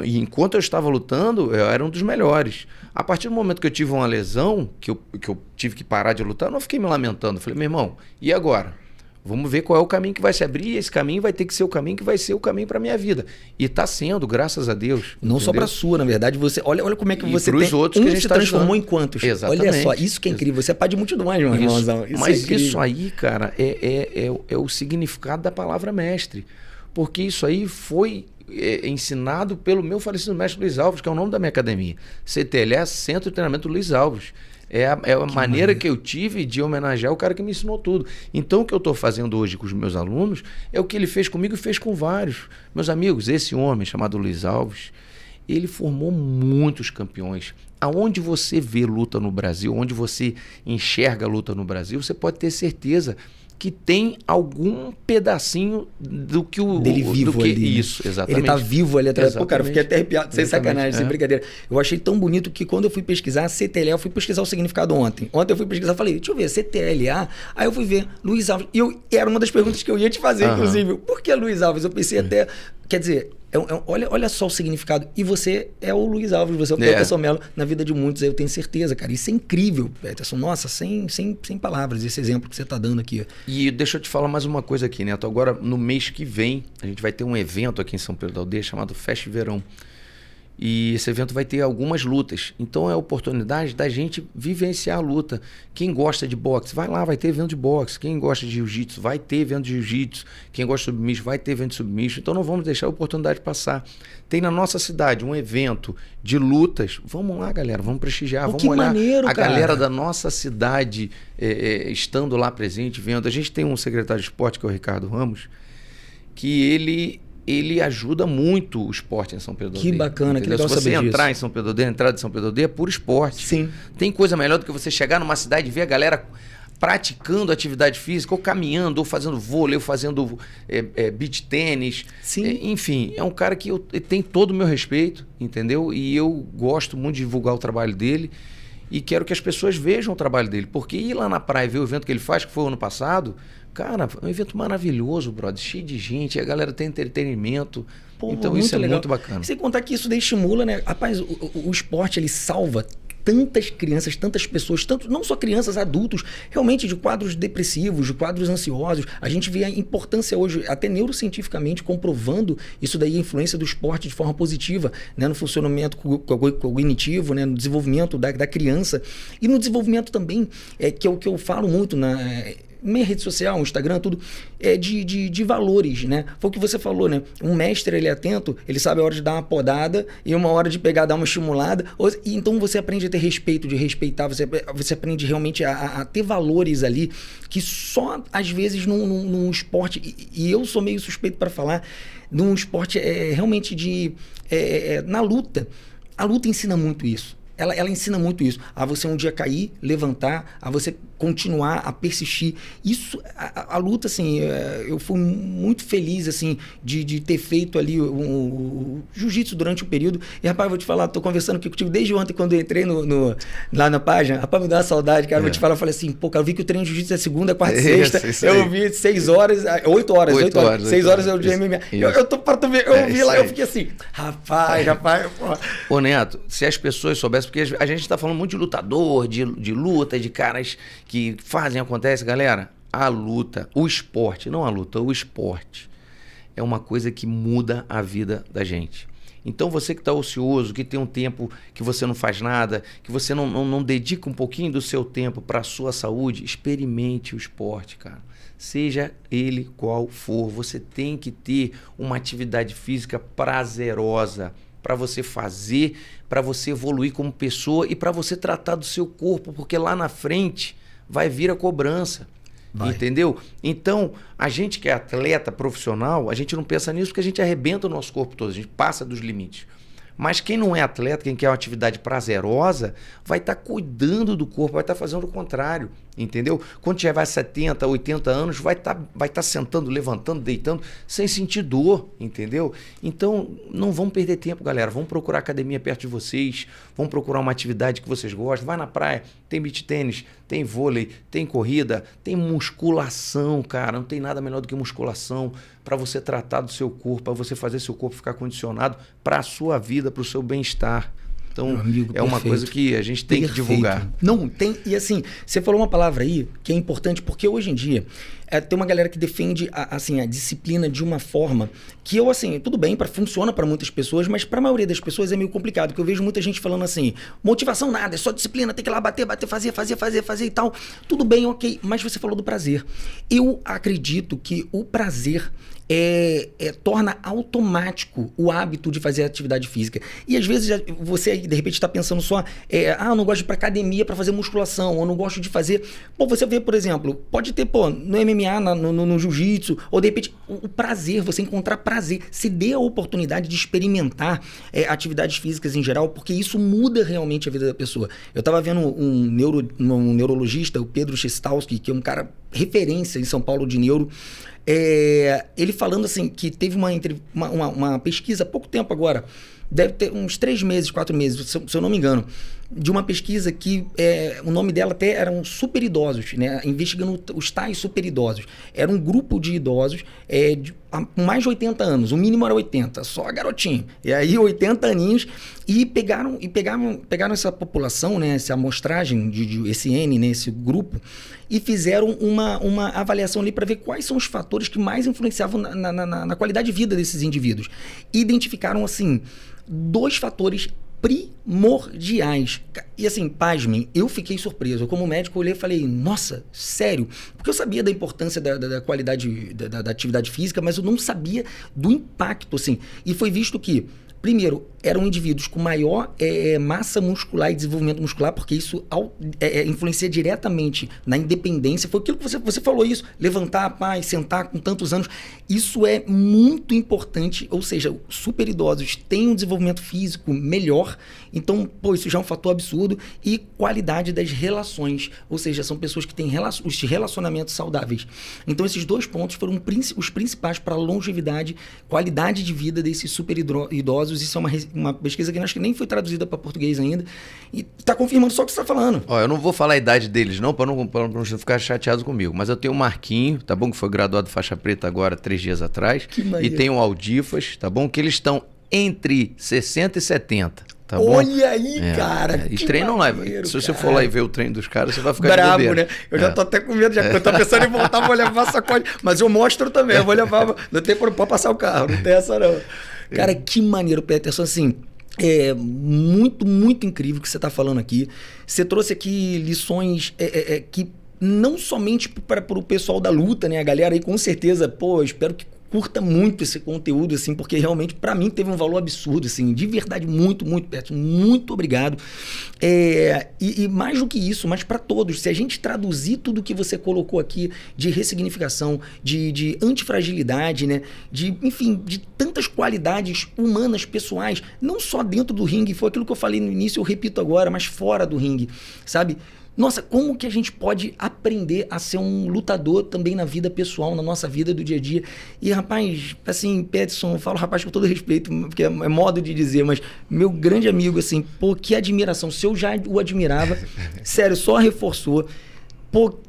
[SPEAKER 2] E enquanto eu estava lutando, eu era um dos melhores. A partir do momento que eu tive uma lesão, que eu tive que parar de lutar, eu não fiquei me lamentando. Eu falei, meu irmão, e agora? Vamos ver qual é o caminho que vai se abrir, e esse caminho vai ter que ser o caminho que vai ser o caminho para minha vida. E está sendo, graças a Deus.
[SPEAKER 1] Não
[SPEAKER 2] entendeu?
[SPEAKER 1] só para sua, na verdade. Você, olha como é que você
[SPEAKER 2] tem. Outros que a gente
[SPEAKER 1] se
[SPEAKER 2] tá
[SPEAKER 1] transformou em quantos?
[SPEAKER 2] Exatamente.
[SPEAKER 1] Olha só, isso que é incrível. Você é pai de multidões, meu irmãozão.
[SPEAKER 2] Mas isso aí, cara, é o significado da palavra mestre. Porque isso aí foi ensinado pelo meu falecido mestre Luiz Alves, que é o nome da minha academia. CTLS, Centro de Treinamento Luiz Alves. É a maneira que eu tive de homenagear o cara que me ensinou tudo. Então, o que eu estou fazendo hoje com os meus alunos é o que ele fez comigo e fez com vários. Meus amigos, esse homem chamado Luiz Alves, ele formou muitos campeões. Aonde você vê luta no Brasil, onde você enxerga luta no Brasil, você pode ter certeza que tem algum pedacinho do que o...
[SPEAKER 1] dele vivo ali. Né?
[SPEAKER 2] Isso, exatamente.
[SPEAKER 1] Ele tá vivo ali atrás. Pô, cara, eu fiquei até arrepiado, sem sacanagem, sem brincadeira. Eu achei tão bonito que quando eu fui pesquisar CTLA, eu fui pesquisar o significado ontem. Ontem eu fui pesquisar, falei, deixa eu ver, CTLA. Aí eu fui ver Luiz Alves. E era uma das perguntas que eu ia te fazer, inclusive. Por que Luiz Alves? Eu pensei até... Quer dizer... olha só o significado. E você é o Luiz Alves, você é o Peterson Melo na vida de muitos, eu tenho certeza, cara. Isso é incrível, Peterson. Nossa, sem palavras, esse exemplo que você está dando aqui.
[SPEAKER 2] E deixa eu te falar mais uma coisa aqui, Neto. Agora, no mês que vem, a gente vai ter um evento aqui em São Pedro da Aldeia chamado Fest Verão. E esse evento vai ter algumas lutas. Então é a oportunidade da gente vivenciar a luta. Quem gosta de boxe, vai lá, vai ter evento de boxe. Quem gosta de jiu-jitsu, vai ter evento de jiu-jitsu. Quem gosta de submisso, vai ter evento de submisso. Então não vamos deixar a oportunidade passar. Tem na nossa cidade um evento de lutas. Vamos lá, galera, vamos prestigiar. Vamos olhar
[SPEAKER 1] maneiro,
[SPEAKER 2] a
[SPEAKER 1] cara.
[SPEAKER 2] Galera da nossa cidade estando lá presente, vendo. A gente tem um secretário de esporte, que é o Ricardo Ramos, que ele ajuda muito o esporte em São Pedro da Aldeia.
[SPEAKER 1] Que bacana, que legal
[SPEAKER 2] saber disso. Se você entrar
[SPEAKER 1] disso.
[SPEAKER 2] em São Pedro da Aldeia, a entrada de São Pedro da Aldeia é puro esporte.
[SPEAKER 1] Sim.
[SPEAKER 2] Tem coisa melhor do que você chegar numa cidade e ver a galera praticando atividade física, ou caminhando, ou fazendo vôlei, ou fazendo beach tênis.
[SPEAKER 1] Sim.
[SPEAKER 2] Enfim, é um cara que tem todo o meu respeito, entendeu? E eu gosto muito de divulgar o trabalho dele e quero que as pessoas vejam o trabalho dele. Porque ir lá na praia e ver o evento que ele faz, que foi o ano passado... Cara, é um evento maravilhoso, brother, cheio de gente, a galera tem entretenimento. Pô, então isso é legal. Muito bacana.
[SPEAKER 1] Sem contar que isso daí estimula, né? Rapaz, o esporte, ele salva tantas crianças, tantas pessoas, tanto, não só crianças, adultos, realmente de quadros depressivos, de quadros ansiosos. A gente vê a importância hoje, até neurocientificamente, comprovando isso daí, a influência do esporte de forma positiva, né? No funcionamento cognitivo, né? No desenvolvimento da criança. E no desenvolvimento também, que é o que eu falo muito na... minha rede social, Instagram, tudo, de valores, né? Foi o que você falou, né? Um mestre, ele é atento, ele sabe a hora de dar uma podada e uma hora de pegar, dar uma estimulada. E então você aprende a ter respeito, de respeitar, você aprende realmente a ter valores ali que só, às vezes, num esporte, e eu sou meio suspeito para falar, num esporte realmente na luta. A luta ensina muito isso. Ela ensina muito isso. A você um dia cair, levantar, a você continuar, a persistir. Isso, a luta, assim, eu fui muito feliz, assim, de ter feito ali o jiu-jitsu durante o período. E, rapaz, vou te falar, tô conversando aqui contigo desde ontem, quando eu entrei lá na página. Rapaz, me dá uma saudade, cara. Vou te falar, eu falei assim, pô, cara, eu vi que o treino de jiu-jitsu é segunda, quarta e sexta. Eu vi 6 horas, 8 horas. 6 horas é o dia MMA. Eu tô para tu ver, eu vi lá, eu fiquei assim, rapaz, pô.
[SPEAKER 2] Ô, Neto, se as pessoas soubessem, porque a gente está falando muito de lutador, de luta, de caras que fazem, acontece. Galera, a luta, o esporte, não a luta, o esporte é uma coisa que muda a vida da gente. Então você que está ocioso, que tem um tempo que você não faz nada, que você não dedica um pouquinho do seu tempo para a sua saúde, experimente o esporte, cara. Seja ele qual for, você tem que ter uma atividade física prazerosa. para você fazer, para você evoluir como pessoa e para você tratar do seu corpo, porque lá na frente vai vir a cobrança. Vai. Entendeu? Então, a gente que é atleta profissional, a gente não pensa nisso porque a gente arrebenta o nosso corpo todo, a gente passa dos limites. Mas quem não é atleta, quem quer uma atividade prazerosa, vai estar cuidando do corpo, vai estar fazendo o contrário, entendeu? Quando tiver 70, 80 anos, vai estar sentando, levantando, deitando, sem sentir dor, entendeu? Então, não vão perder tempo, galera. Vão procurar academia perto de vocês, vão procurar uma atividade que vocês gostam. Vai na praia, tem beach tênis, tem vôlei, tem corrida, tem musculação, cara. Não tem nada melhor do que musculação para você tratar do seu corpo, para você fazer seu corpo ficar condicionado para a sua vida, para o seu bem-estar. Então, amigo, é uma coisa que a gente tem que divulgar.
[SPEAKER 1] Não, tem. E assim, você falou uma palavra aí que é importante, porque hoje em dia tem uma galera que defende a disciplina de uma forma que eu, assim, tudo bem, funciona para muitas pessoas, mas para a maioria das pessoas é meio complicado, porque eu vejo muita gente falando assim, motivação nada, é só disciplina, tem que ir lá bater, fazer e tal. Tudo bem, ok, mas você falou do prazer. Eu acredito que o prazer torna automático o hábito de fazer atividade física. E às vezes você de repente está pensando só, eu não gosto de ir para academia para fazer musculação, ou não gosto de fazer... Pô, você vê, por exemplo, pode ter, no MMA, no jiu-jitsu, ou de repente o prazer, você encontrar prazer. Se dê a oportunidade de experimentar atividades físicas em geral, porque isso muda realmente a vida da pessoa. Eu estava vendo um neurologista, o Pedro Chestalski, que é um cara referência em São Paulo de neuro, ele falando assim que teve uma pesquisa há pouco tempo agora, deve ter uns 3 meses, 4 meses, se eu não me engano, de uma pesquisa que o nome dela até eram superidosos, né? Investigando os tais superidosos. Era um grupo de idosos com mais de 80 anos, o mínimo era 80, só garotinho. E aí 80 aninhos, e pegaram essa população, né? Essa amostragem, esse N, né? Esse grupo, e fizeram uma avaliação ali para ver quais são os fatores que mais influenciavam na qualidade de vida desses indivíduos. E identificaram, assim, 2 fatores primordiais. E assim, pasmem, eu fiquei surpreso. Eu, como médico, olhei e falei, nossa, sério? Porque eu sabia da importância da qualidade da atividade física, mas eu não sabia do impacto, assim. E foi visto que, primeiro, eram indivíduos com maior massa muscular e desenvolvimento muscular, porque isso influencia diretamente na independência. Foi aquilo que você falou isso, levantar, sentar com tantos anos. Isso é muito importante, ou seja, super idosos têm um desenvolvimento físico melhor, então, isso já é um fator absurdo. E qualidade das relações, ou seja, são pessoas que têm os relacionamentos saudáveis. Então, esses 2 pontos foram os principais para a longevidade, qualidade de vida desses super idosos. Isso é uma pesquisa que acho que nem foi traduzida para português ainda, e está confirmando só o que você está falando.
[SPEAKER 2] Eu não vou falar a idade deles não, para não ficar chateado comigo, mas eu tenho o Marquinho, tá bom, que foi graduado faixa preta agora 3 dias atrás, e tenho o Aldifas, tá bom, que eles estão entre 60 e 70. Tá bom?
[SPEAKER 1] Olha aí, cara.
[SPEAKER 2] E treinam lá. Se você for lá e ver o treino dos caras, você vai ficar
[SPEAKER 1] bravo, de bobeira, né? Eu já tô até com medo, eu tô pensando em voltar, vou levar sacode. Mas eu mostro também, eu vou levar. Não tem problema, pode passar o carro, não tem essa não. Cara, que maneiro, Peterson, assim. Muito, muito incrível o que você tá falando aqui. Você trouxe aqui lições que não somente para o pessoal da luta, né? A galera aí com certeza, espero que curta muito esse conteúdo, assim, porque realmente para mim teve um valor absurdo, assim, de verdade, muito, muito, Peterson, muito obrigado. E mais do que isso, mas para todos, se a gente traduzir tudo que você colocou aqui de ressignificação, de antifragilidade, né, enfim, de tantas qualidades humanas, pessoais, não só dentro do ringue, foi aquilo que eu falei no início, eu repito agora, mas fora do ringue, sabe? Nossa, como que a gente pode aprender a ser um lutador também na vida pessoal, na nossa vida do dia a dia? E, rapaz, assim, Peterson, eu falo rapaz com todo respeito, porque é modo de dizer, mas meu grande amigo, assim, que admiração. Se eu já o admirava, sério, só reforçou.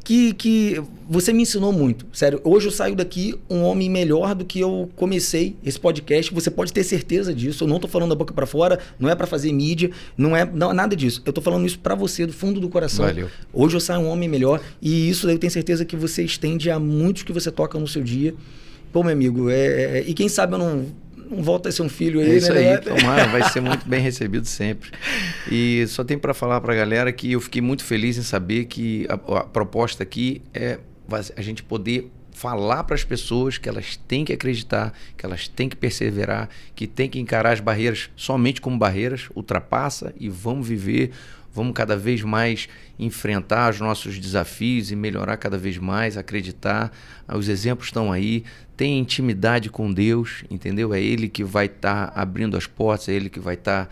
[SPEAKER 1] Que você me ensinou muito, sério. Hoje eu saio daqui um homem melhor do que eu comecei esse podcast. Você pode ter certeza disso. Eu não tô falando da boca para fora, não é para fazer mídia, não nada disso. Eu tô falando isso para você, do fundo do coração.
[SPEAKER 2] Valeu.
[SPEAKER 1] Hoje eu saio um homem melhor, e isso eu tenho certeza que você estende a muitos que você toca no seu dia. Pô, meu amigo, e quem sabe eu não volto a ser um filho aí,
[SPEAKER 2] isso
[SPEAKER 1] né?
[SPEAKER 2] Aí, tomara, vai ser muito bem recebido sempre. E só tem para falar para a galera que eu fiquei muito feliz em saber que a proposta aqui é a gente poder falar para as pessoas que elas têm que acreditar, que elas têm que perseverar, que têm que encarar as barreiras somente como barreiras, ultrapassa e vamos viver, vamos cada vez mais enfrentar os nossos desafios e melhorar cada vez mais, acreditar. Os exemplos estão aí, tenha intimidade com Deus, entendeu? É Ele que vai estar abrindo as portas, é Ele que vai estar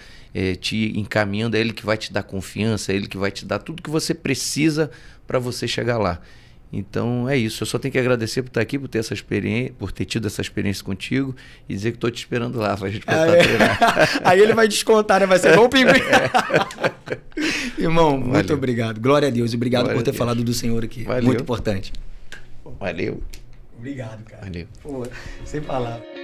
[SPEAKER 2] te encaminhando, é Ele que vai te dar confiança, é Ele que vai te dar tudo que você precisa para você chegar lá. Então é isso, eu só tenho que agradecer por estar aqui, por ter essa experiência, por ter tido essa experiência contigo e dizer que estou te esperando lá pra gente voltar a treinar.
[SPEAKER 1] Aí ele vai descontar, né? Vai ser bom pinguim. Irmão, muito obrigado. Glória a Deus. Obrigado por ter falado do Senhor aqui.
[SPEAKER 2] Valeu.
[SPEAKER 1] Muito importante.
[SPEAKER 2] Valeu.
[SPEAKER 1] Obrigado, cara.
[SPEAKER 2] Valeu.
[SPEAKER 1] Pô, sem palavras.